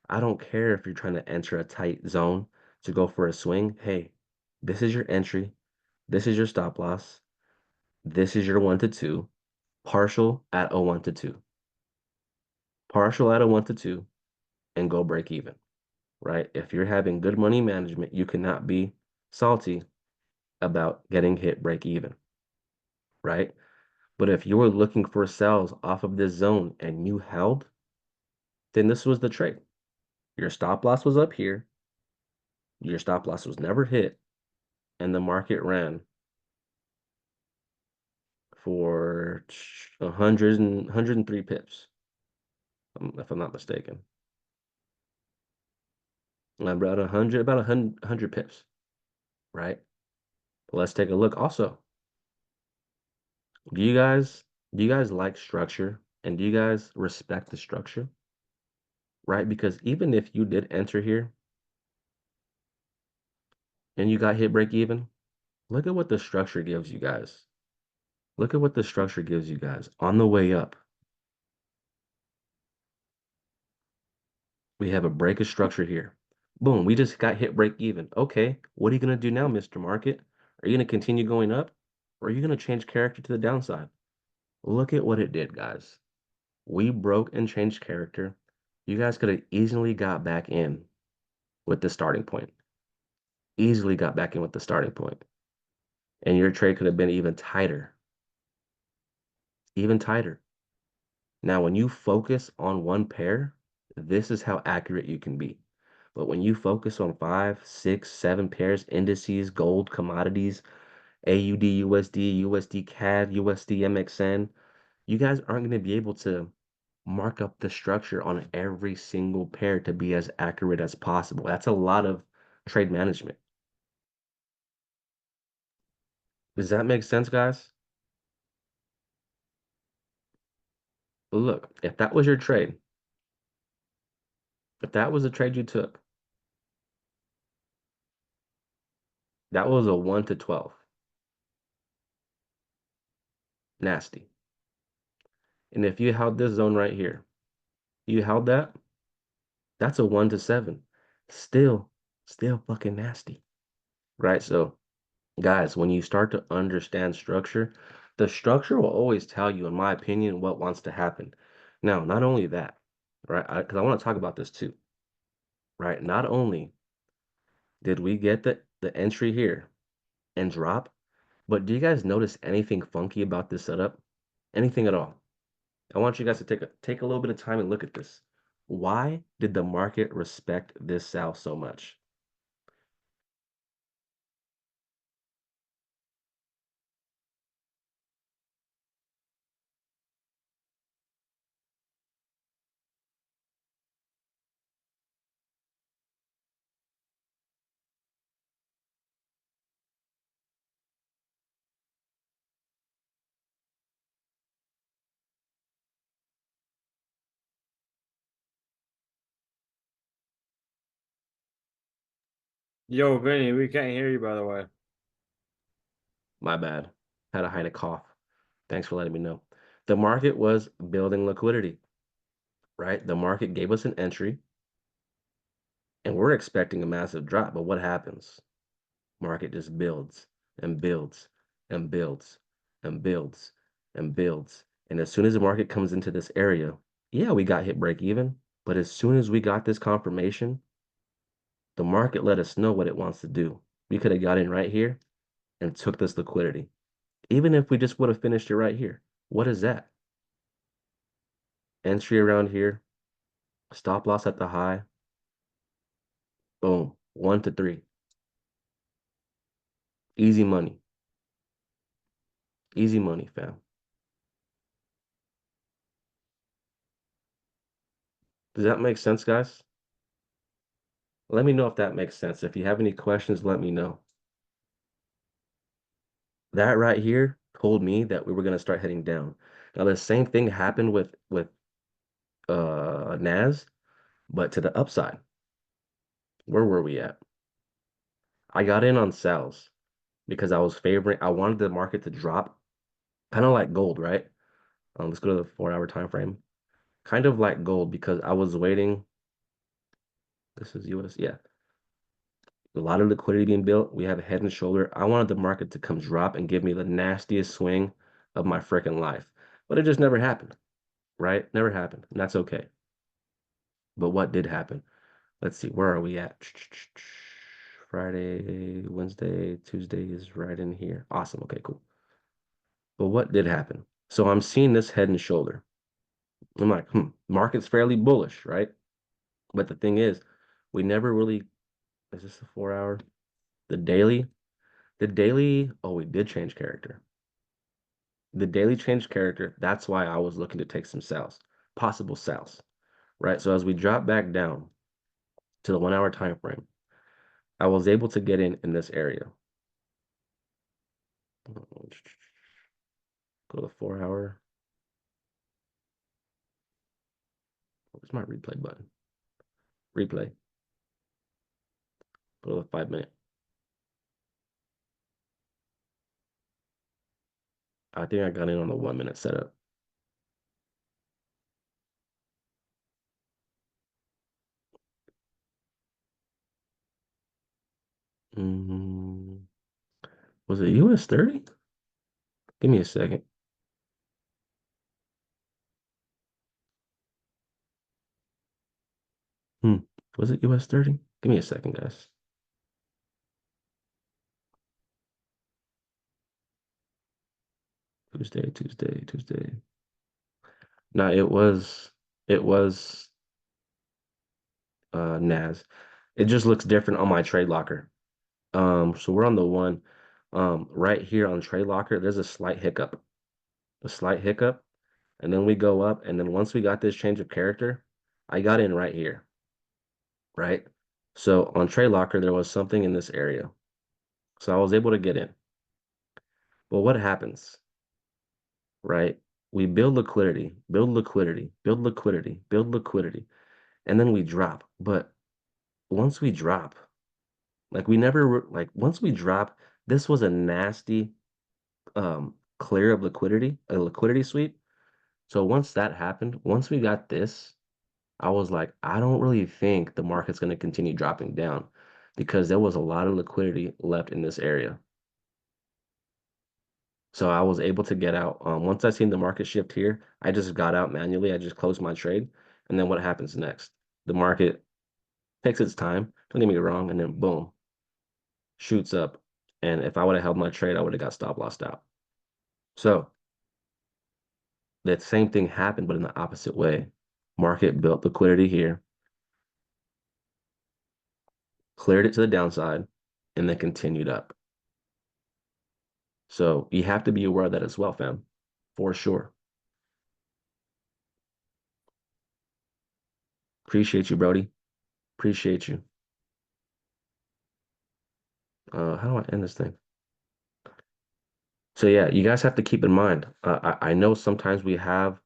I don't care if you're trying to enter a tight zone to go for a swing. Hey, this is your entry. This is your stop loss. This is your 1 to 2. Partial at a 1 to 2. Partial at a 1 to 2 and go break even, right? If you're having good money management, you cannot be salty about getting hit break even, right? But if you were looking for sells off of this zone and you held, then this was the trade. Your stop loss was up here. Your stop loss was never hit, and the market ran for 103 pips, if I'm not mistaken. About 100 pips, right? Let's take a look also. Do you guys like structure, and do you guys respect the structure? Right? Because even if you did enter here and you got hit break even, look at what the structure gives you guys. Look at what the structure gives you guys on the way up. We have a break of structure here. Boom, we just got hit break even. Okay, what are you going to do now, Mr. Market? Are you going to continue going up, or are you going to change character to the downside? Look at what it did, guys. We broke and changed character. You guys could have easily got back in with the starting point. Easily got back in with the starting point. And your trade could have been even tighter. Even tighter. Now, when you focus on one pair, this is how accurate you can be. But when you focus on 5, 6, 7 pairs, indices, gold, commodities, AUD, USD, USD CAD, USD MXN, you guys aren't going to be able to mark up the structure on every single pair to be as accurate as possible. That's a lot of trade management. Does that make sense, guys? But look, if that was your trade, if that was the trade you took, that was a 1 to 12. Nasty. And if you held this zone right here, you held that, that's a 1 to 7. Still fucking nasty. Right? So, guys, when you start to understand structure, the structure will always tell you, in my opinion, what wants to happen. Now, not only that, right? Because I want to talk about this too, right? Not only did we get the entry here and drop, but do you guys notice anything funky about this setup? Anything at all? I want you guys to take a little bit of time and look at this. Why did the market respect this sell so much?
Yo, Vinny, we can't hear you, by the way.
My bad. Had a hide cough. Thanks for letting me know. The market was building liquidity, right? The market gave us an entry and we're expecting a massive drop, but what happens? Market just builds and builds and builds and builds and builds. And as soon as the market comes into this area, yeah, we got hit break even, but as soon as we got this confirmation, the market let us know what it wants to do. We could have got in right here and took this liquidity. Even if we just would have finished it right here. What is that? Entry around here, stop loss at the high. Boom, 1 to 3. Easy money. Easy money, fam. Does that make sense, guys? Let me know if that makes sense. If you have any questions, let me know. That right here told me that we were going to start heading down. Now, the same thing happened with NAS, but to the upside. Where were we at? I got in on sales because I wanted the market to drop, kind of like gold, right? Let's go to the 4-hour time frame. Kind of like gold because I was waiting. This is US, yeah. A lot of liquidity being built. We have a head and shoulder. I wanted the market to come drop and give me the nastiest swing of my freaking life. But it just never happened, right? Never happened. And that's okay. But what did happen? Let's see, where are we at? Friday, Wednesday, Tuesday is right in here. Awesome. Okay, cool. But what did happen? So I'm seeing this head and shoulder. I'm like, market's fairly bullish, right? But the thing is, we never really, is this a 4-hour? The daily, oh, we did change character. The daily changed character. That's why I was looking to take some sales, possible sales, right? So as we drop back down to the 1-hour time frame, I was able to get in this area. Go to the 4-hour. Where's my replay button? Replay. Go to the 5-minute. I think I got in on the 1-minute setup. Was it US 30? Give me a second. Was it US 30? Give me a second, guys. Tuesday. No, it was NAS. It just looks different on my trade locker. So we're on the one. Right here on trade locker, there's a slight hiccup. And then we go up, and then once we got this change of character, I got in right here. Right? So on trade locker, there was something in this area. So I was able to get in. But what happens? Right? We build liquidity, and then we drop. But once we drop, once we drop, this was a nasty clear of liquidity, a liquidity sweep. So once that happened, once we got this, I was like, I don't really think the market's going to continue dropping down because there was a lot of liquidity left in this area. So I was able to get out. Once I seen the market shift here, I just got out manually. I just closed my trade. And then what happens next? The market takes its time, don't get me wrong, and then boom, shoots up. And if I would have held my trade, I would have got stop lossed out. So that same thing happened, but in the opposite way. Market built liquidity here, cleared it to the downside, and then continued up. So you have to be aware of that as well, fam, for sure. Appreciate you, Brody. Appreciate you. How do I end this thing? So yeah, you guys have to keep in mind. I know sometimes we have,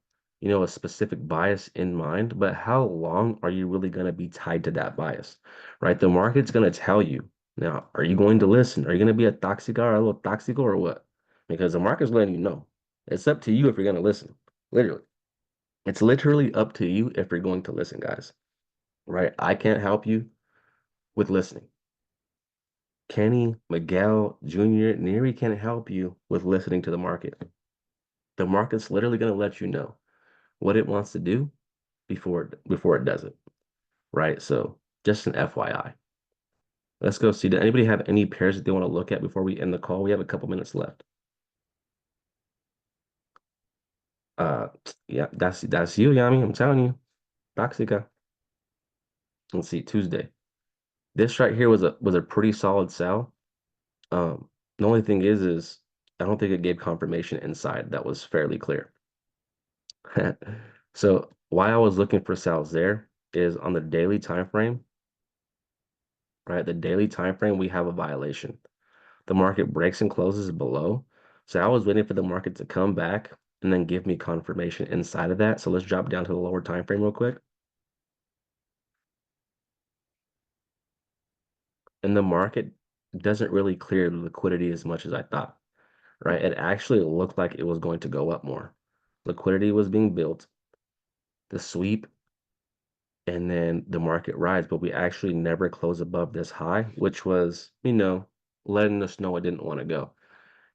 a specific bias in mind, but how long are you really going to be tied to that bias, right? The market's going to tell you. Now, are you going to listen? Are you going to be a toxico or a little toxico or what? Because the market's letting you know. It's up to you if you're going to listen. Literally. It's literally up to you if you're going to listen, guys. Right? I can't help you with listening. Kenny, Miguel, Jr., Neri can't help you with listening to the market. The market's literally going to let you know what it wants to do before it does it, right? So just an FYI. Let's go see. Does anybody have any pairs that they want to look at before we end the call? We have a couple minutes left. Yeah, that's you, Yami. I'm telling you, Toxica. Let's see, Tuesday. This right here was a pretty solid sell. The only thing is I don't think it gave confirmation inside. That was fairly clear. So why I was looking for sells there is on the daily time frame, right? The daily time frame, we have a violation. The market breaks and closes below. So I was waiting for the market to come back and then give me confirmation inside of that. So let's drop down to the lower time frame real quick. And the market doesn't really clear the liquidity as much as I thought, right? It actually looked like it was going to go up more. Liquidity was being built, the sweep, and then the market rise, but we actually never closed above this high, which was, letting us know it didn't want to go.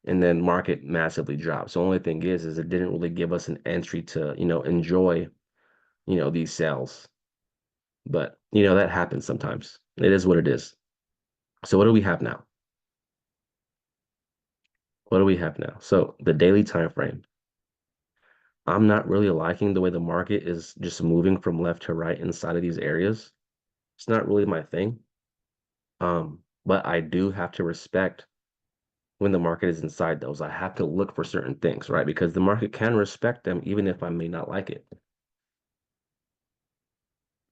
And then market massively dropped. So only thing is it didn't really give us an entry to, enjoy, these sales. But, that happens sometimes. It is what it is. So what do we have now? What do we have now? So the daily time frame. I'm not really liking the way the market is just moving from left to right inside of these areas. It's not really my thing. But I do have to respect when the market is inside those. I have to look for certain things, right? Because the market can respect them even if I may not like it.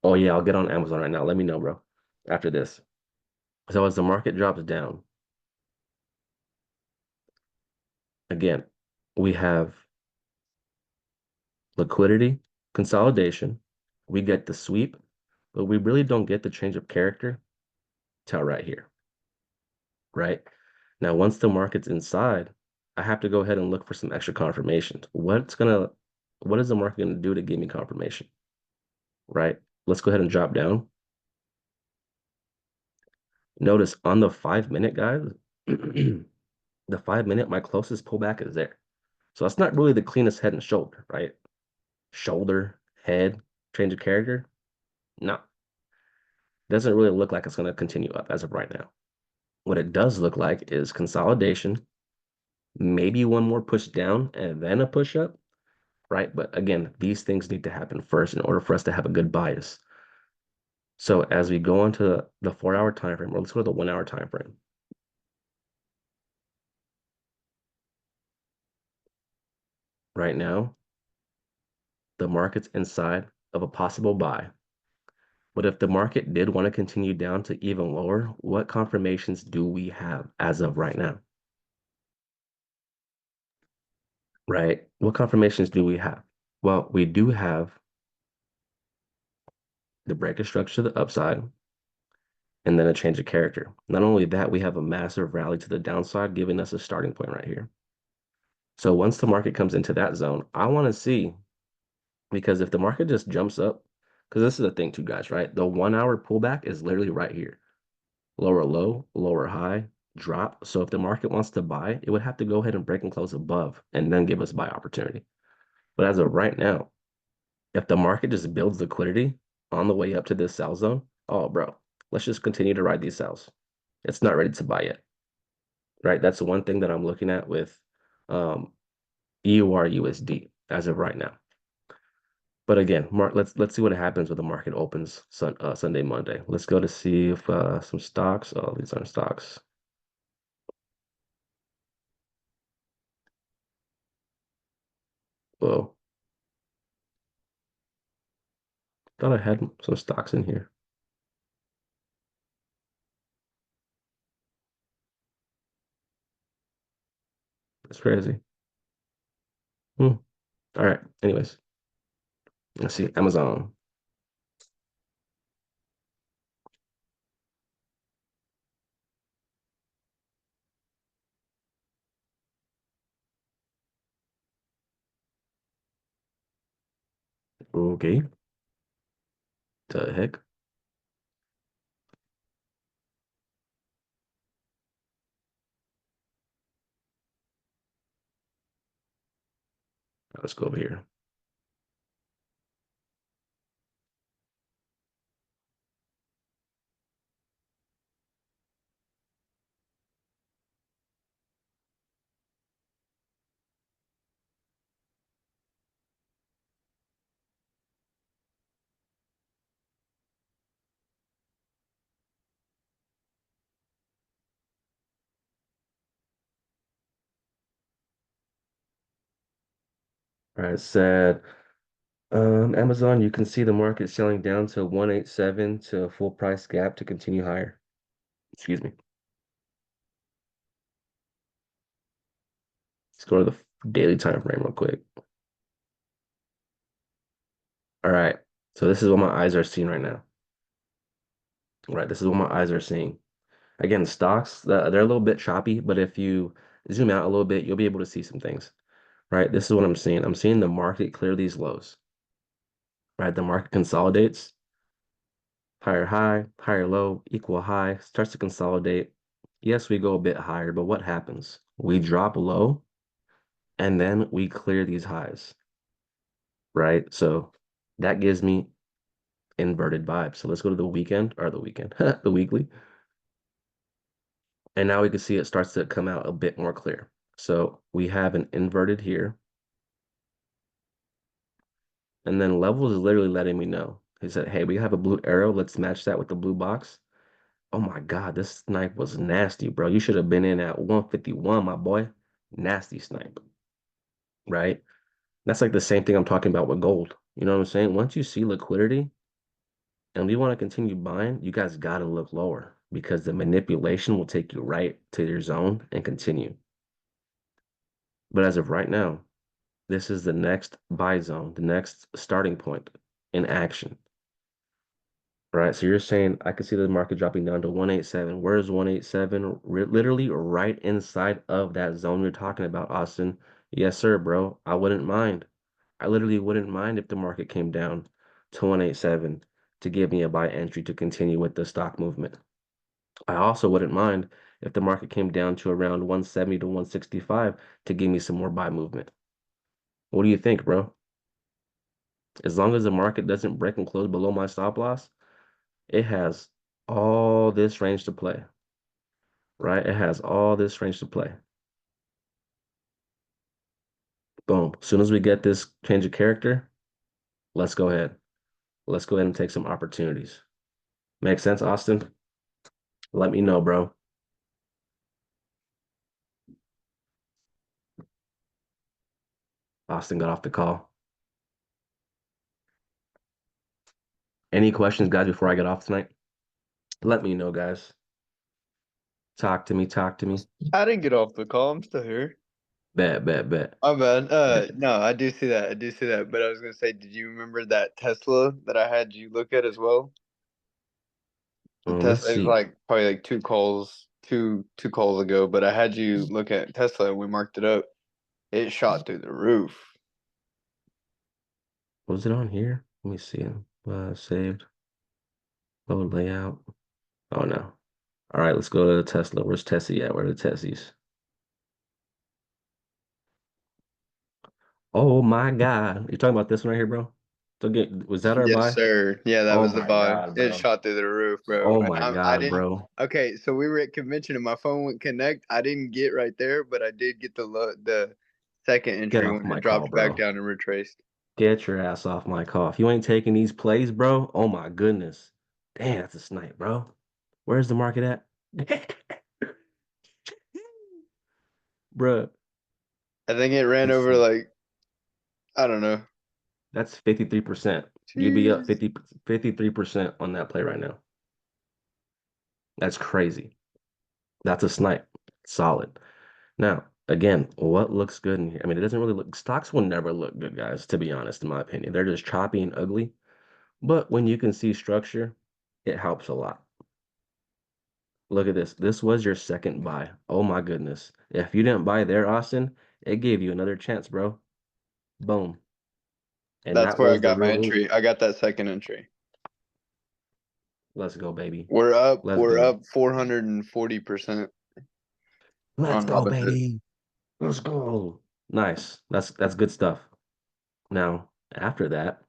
Oh yeah, I'll get on Amazon right now. Let me know, bro, after this. So as the market drops down, again, we have liquidity, consolidation, we get the sweep, but we really don't get the change of character till right here, right? Now, once the market's inside, I have to go ahead and look for some extra confirmations. What is the market gonna do to give me confirmation, right? Let's go ahead and drop down. Notice on the 5 minute, guys, the 5 minute, my closest pullback is there. So that's not really the cleanest head and shoulder, right? Shoulder, head, change of character. No, doesn't really look like it's going to continue up as of right now. What it does look like is consolidation, maybe one more push down and then a push up, right? But again, these things need to happen first in order for us to have a good bias. So as we go into the 4 hour time frame, or let's go to the 1 hour time frame. Right now, the market's inside of a possible buy. But if the market did want to continue down to even lower, what confirmations do we have as of right now? Right? What confirmations do we have? Well, we do have the break of structure to the upside and then a change of character. Not only that, we have a massive rally to the downside, giving us a starting point right here. So once the market comes into that zone, I want to see, because if the market just jumps up, because this is the thing too, guys, right? The 1 hour pullback is literally right here. Lower low, lower high, drop. So if the market wants to buy, it would have to go ahead and break and close above and then give us buy opportunity. But as of right now, if the market just builds liquidity on the way up to this sell zone, oh, bro, let's just continue to ride these sells. It's not ready to buy yet, right? That's the one thing that I'm looking at with EUR USD as of right now. But again, let's see what happens when the market opens Sunday, Monday. Let's go to see if some stocks. Oh, these aren't stocks. Whoa. Thought I had some stocks in here. That's crazy. All right. Anyways, let's see. Amazon. Okay. The heck? Let's go over here. All right. It said Amazon, you can see the market selling down to 187 to a full price gap to continue higher. Excuse me. Let's go to the daily time frame real quick. All right. So this is what my eyes are seeing right now. All right. This is what my eyes are seeing. Again, stocks, they're a little bit choppy, but if you zoom out a little bit, you'll be able to see some things. Right? This is what I'm seeing. I'm seeing the market clear these lows. Right? The market consolidates, higher high, higher low, equal high, starts to consolidate. Yes, we go a bit higher, but what happens? We drop low and then we clear these highs. Right? So that gives me inverted vibes. So let's go to the weekend or the weekend, the weekly. And now we can see it starts to come out a bit more clear. So we have an inverted here. And then levels is literally letting me know. He said, hey, we have a blue arrow. Let's match that with the blue box. Oh my God, this snipe was nasty, bro. You should have been in at 151, my boy. Nasty snipe, right? That's like the same thing I'm talking about with gold. You know what I'm saying? Once you see liquidity and we want to continue buying, you guys got to look lower because the manipulation will take you right to your zone and continue. But as of right now, this is the next buy zone, the next starting point in action. Right, so you're saying I could see the market dropping down to 187. Where's 187? Literally right inside of that zone you're talking about, Austin. Yes, sir, bro. I wouldn't mind. I literally wouldn't mind if the market came down to 187 to give me a buy entry to continue with the stock movement. I also wouldn't mind if the market came down to around 170 to 165 to give me some more buy movement. What do you think, bro? As long as the market doesn't break and close below my stop loss, it has all this range to play, right? It has all this range to play. Boom. As soon as we get this change of character, let's go ahead. Let's go ahead and take some opportunities. Make sense, Austin? Let me know, bro. Austin got off the call. Any questions, guys, before I get off tonight? Let me know, guys. Talk to me, talk to me.
I didn't get off the call. I'm still here.
Bet.
My bad.
Bet.
No, I do see that. I do see that. But I was gonna say, did you remember that Tesla that I had you look at as well? The
Let's
Tesla, it was
see.
like probably like two calls ago. But I had you look at Tesla and we marked it up. It shot through the roof.
Was it on here? Let me see. Saved. Load layout. Oh, no. All right, let's go to the Tesla. Where's Tessie at? Where are the Tessies? Oh my God. You're talking about this one right here, bro? So was that our
Yes,
buy?
sir. Yeah, that
Oh
was the
my
buy.
God,
It
bro.
shot through the roof, bro.
Oh
And
my
I
God,
didn't.
bro.
Okay, so we were at convention and my phone wouldn't connect. I didn't get right there, but I did get the second
Get
entry
off
when it
my call,
dropped back
bro.
down and retraced.
Get your ass off my call. If you ain't taking these plays, bro, oh my goodness. Damn, that's a snipe, bro. Where's the market at? Bro,
I think it ran
let's
over
see.
like I don't know.
That's 53%. You'd be up
Jeez.
53% on that play right now. That's crazy. That's a snipe. Solid. Now, again, what looks good in here? I mean, it doesn't really look, stocks will never look good, guys, to be honest, in my opinion. They're just choppy and ugly. But when you can see structure, it helps a lot. Look at this. This was your second buy. Oh my goodness. If you didn't buy there, Austin, it gave you another chance, bro. Boom. And
That's
that
where I
was the
got my
real move.
entry. I got that second entry.
Let's go, baby.
We're up.
Let's
We're
go.
up 440%
Let's
on
go,
Robinhood.
baby. Let's go. Nice. That's good stuff. Now, after that,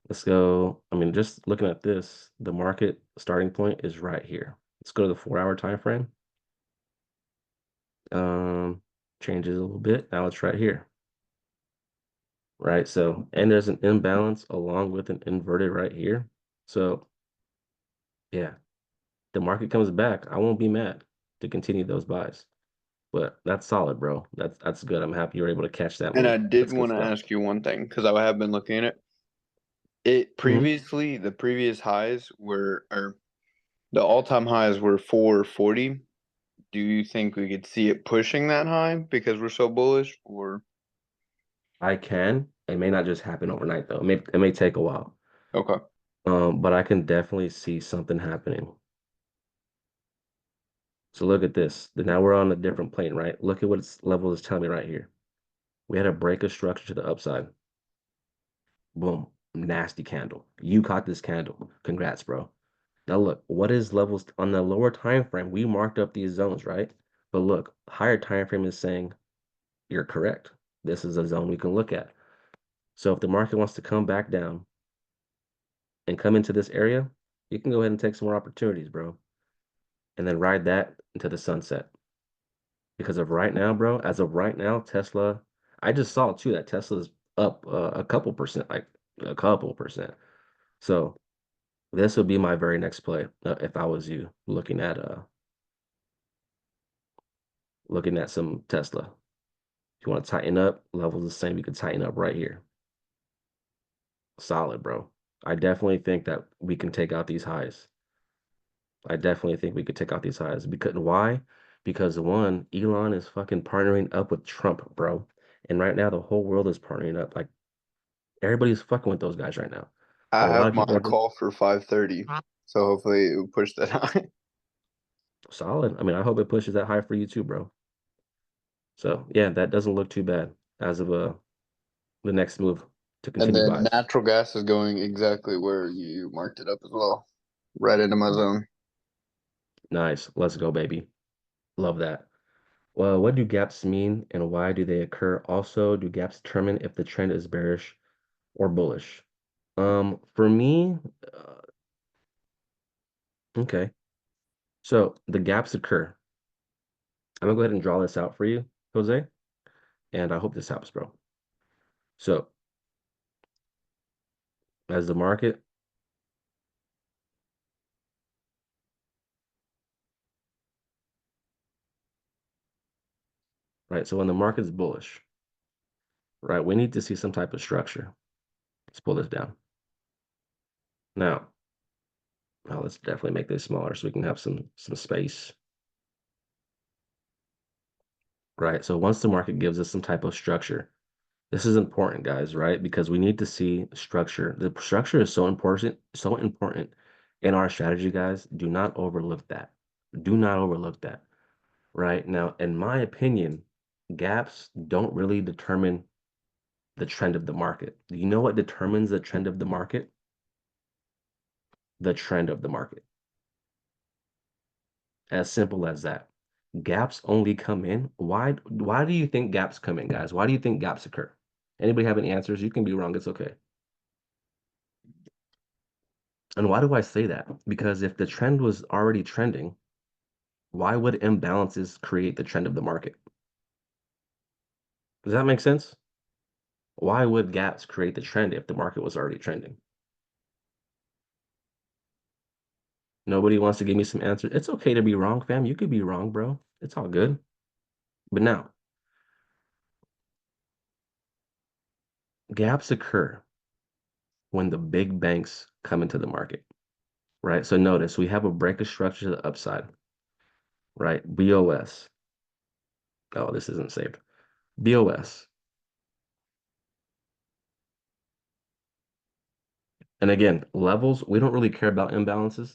let's go. I mean, just looking at this, the market starting point is right here. Let's go to the 4-hour time frame. Changes a little bit. Now it's right here. Right? So, and there's an imbalance along with an inverted right here. So, yeah, the market comes back. I won't be mad to continue those buys. But that's solid, bro. That's good. I'm happy you're able to catch that
And I
move.
did
That's good
want to
stuff.
ask you one thing because I have been looking at it. It
Mhm.
previously, the previous highs were, or the all-time highs were 440. Do you think we could see it pushing that high because we're so bullish, or
I can. It may not just happen overnight though. It may take a while.
Okay.
But I can definitely see something happening. So look at this. Now we're on a different plane, right? Look at what its level is telling me right here. We had a break of structure to the upside. Boom. Nasty candle. You caught this candle. Congrats, bro. Now look, what is levels on the lower time frame? We marked up these zones, right? But look, higher time frame is saying you're correct. This is a zone we can look at. So if the market wants to come back down and come into this area, you can go ahead and take some more opportunities, bro. And then ride that into the sunset. Because of right now, bro, as of right now, Tesla, I just saw too that Tesla's up a couple percent, like a couple percent. So this would be my very next play if I was you looking at some Tesla. If you want to tighten up, levels the same, you could tighten up right here. Solid, bro. I definitely think that we can take out these highs. I definitely think we could take out these highs. Because why? Because one, Elon is fucking partnering up with Trump, bro. And right now the whole world is partnering up. Like everybody's fucking with those guys right now. A
I
lot
have
of
my
people are
call for 5:30, so hopefully it will push that high.
solid. I mean, I hope it pushes that high for you too, bro. So yeah, that doesn't look too bad as of the next move to
And
continue
then
buys.
natural gas is going exactly where you marked it up as well, right into my zone.
Nice. Let's go, baby. Love that. Well, what do gaps mean and why do they occur? Also, do gaps determine if the trend is bearish or bullish? For me, okay. So the gaps occur. I'm gonna go ahead and draw this out for you, Jose, and I hope this helps, bro. So as the market, right? So when the market is bullish, right, we need to see some type of structure. Let's pull this down. Now, let's definitely make this smaller so we can have some space. Right. So once the market gives us some type of structure, this is important, guys, right? Because we need to see structure. The structure is so important in our strategy, guys. Do not overlook that. Do not overlook that. Right now, in my opinion, gaps don't really determine the trend of the market. Do you know what determines the trend of the market? The trend of the market. As simple as that. Gaps only come in. Why do you think gaps come in, guys? Why do you think gaps occur? Anybody have any answers? You can be wrong, it's okay. And why do I say that? Because if the trend was already trending, why would imbalances create the trend of the market? Does that make sense? Why would gaps create the trend if the market was already trending? Nobody wants to give me some answers. It's okay to be wrong, fam. You could be wrong, bro. It's all good. But now, gaps occur when the big banks come into the market, right? So notice we have a break of structure to the upside, right? BOS. Oh, this isn't saved. BOS. And again, levels, we don't really care about imbalances.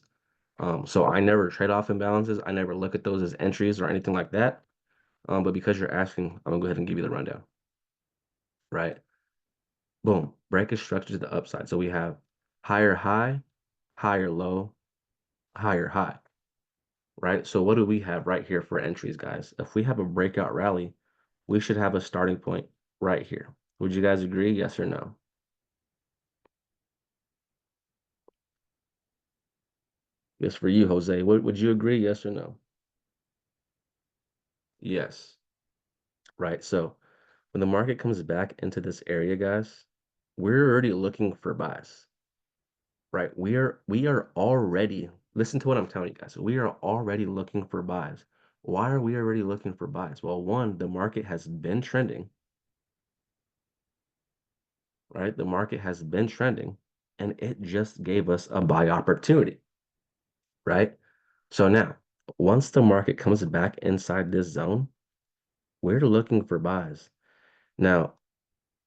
So I never trade off imbalances. I never look at those as entries or anything like that. But because you're asking, I'm gonna go ahead and give you the rundown, right? Boom, break is structured to the upside. So we have higher high, higher low, higher high, right? So what do we have right here for entries, guys? If we have a breakout rally, we should have a starting point right here. Would you guys agree? Yes or no? Yes, for you, Jose. Would you agree? Yes or no? Yes. Right. So when the market comes back into this area, guys, we're already looking for buys. Right. We are already, listen to what I'm telling you guys. We are already looking for buys. Why are we already looking for buys? Well, one, the market has been trending, right? The market has been trending and it just gave us a buy opportunity, right? So now, once the market comes back inside this zone, we're looking for buys. Now,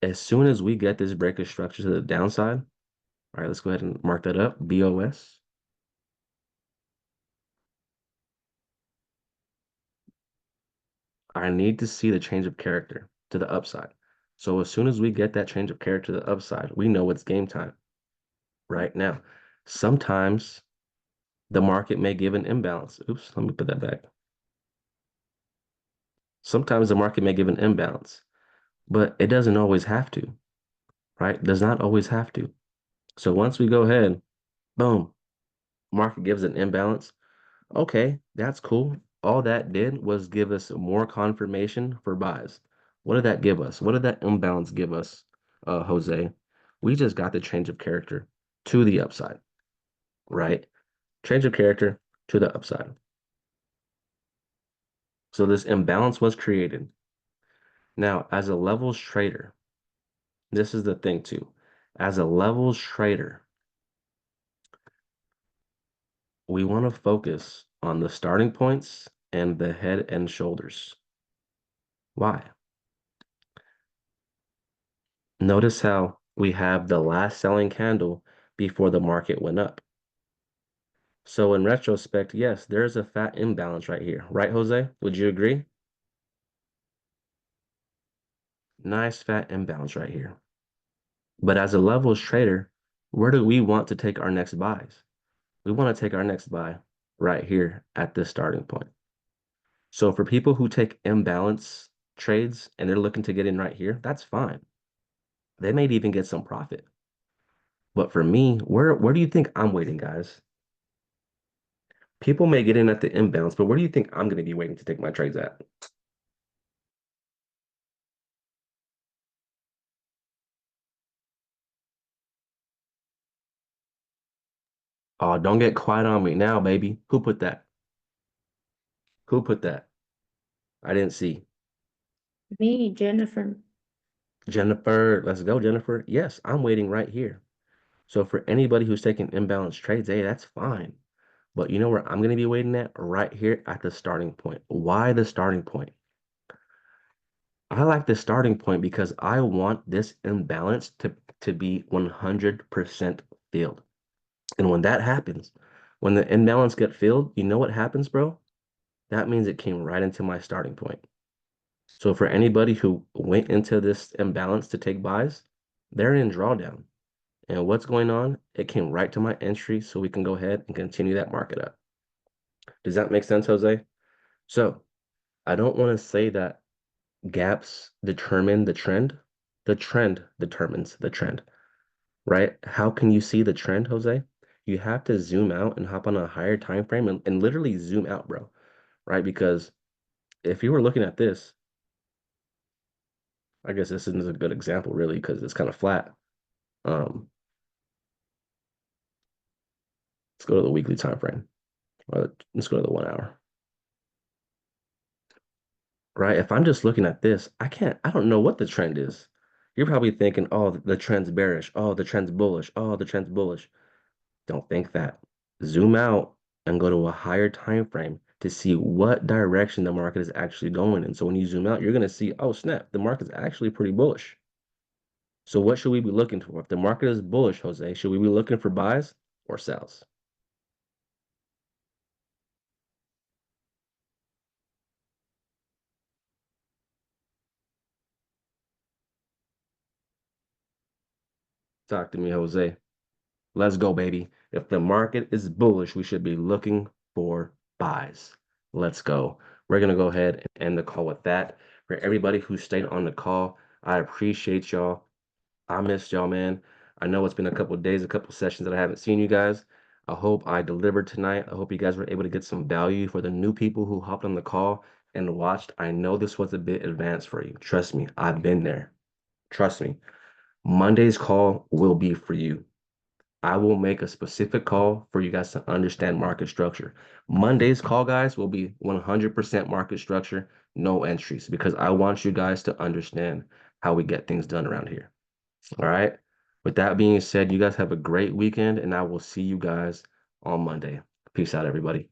As soon as we get this breaker structure to the downside, all right, let's go ahead and mark that up, BOS. I need to see the change of character to the upside. So as soon as we get that change of character to the upside, we know it's game time. Right now, sometimes the market may give an imbalance. Oops, let me put that back. Sometimes the market may give an imbalance, but it doesn't always have to, right? Does not always have to. So once we go ahead, boom, market gives an imbalance. Okay, that's cool. All that did was give us more confirmation for buys. What did that give us? What did that imbalance give us, Jose? We just got the change of character to the upside, right? Change of character to the upside. So this imbalance was created. Now, as a levels trader, this is the thing too. As a levels trader, we want to focus on the starting points and the head and shoulders. Why? Notice how we have the last selling candle before the market went up. So in retrospect, yes, there's a fat imbalance right here. Right, Jose? Would you agree? Nice fat imbalance right here. But as a levels trader, where do we want to take our next buys? We want to take our next buy right here at this starting point. So for people who take imbalance trades and they're looking to get in right here, that's fine. They may even get some profit. But for me, where do you think I'm waiting, guys? People may get in at the imbalance, but where do you think I'm going to be waiting to take my trades at? Oh, don't get quiet on me now, baby. Who put that? Who put that? I didn't see.
Me, Jennifer.
Jennifer, let's go, Jennifer. Yes, I'm waiting right here. So for anybody who's taking imbalance trades, hey, that's fine. But you know where I'm going to be waiting at? Right here at the starting point. Why the starting point? I like the starting point because I want this imbalance to be 100% filled. And when that happens, when the imbalance get filled, you know what happens, bro? That means it came right into my starting point. So for anybody who went into this imbalance to take buys, they're in drawdown. And what's going on? It came right to my entry, so we can go ahead and continue that market up. Does that make sense, Jose? So I don't want to say that gaps determine the trend. The trend determines the trend, right? How can you see the trend, Jose? You have to zoom out and hop on a higher time frame and literally zoom out, bro, right? Because if you were looking at this, I guess this isn't a good example really because it's kind of flat. Let's go to the weekly time frame. Or let's go to the 1 hour. Right? If I'm just looking at this, I don't know what the trend is. You're probably thinking, oh, the trend's bearish. Oh, the trend's bullish. Oh, the trend's bullish. Don't think that. Zoom out and go to a higher time frame to see what direction the market is actually going in. So when you zoom out, you're going to see, oh, snap, the market's actually pretty bullish. So what should we be looking for? If the market is bullish, Jose, should we be looking for buys or sells? Talk to me, Jose. Let's go, baby. If the market is bullish, we should be looking for buys. Let's go. We're going to go ahead and end the call with that. For everybody who stayed on the call, I appreciate y'all. I missed y'all, man. I know it's been a couple of days, a couple of sessions that I haven't seen you guys. I hope I delivered tonight. I hope you guys were able to get some value. For the new people who hopped on the call and watched, I know this was a bit advanced for you. Trust me, I've been there. Trust me. Monday's call will be for you. I will make a specific call for you guys to understand market structure. Monday's call, guys, will be 100% market structure, no entries, because I want you guys to understand how we get things done around here. All right. With that being said, you guys have a great weekend, and I will see you guys on Monday. Peace out, everybody.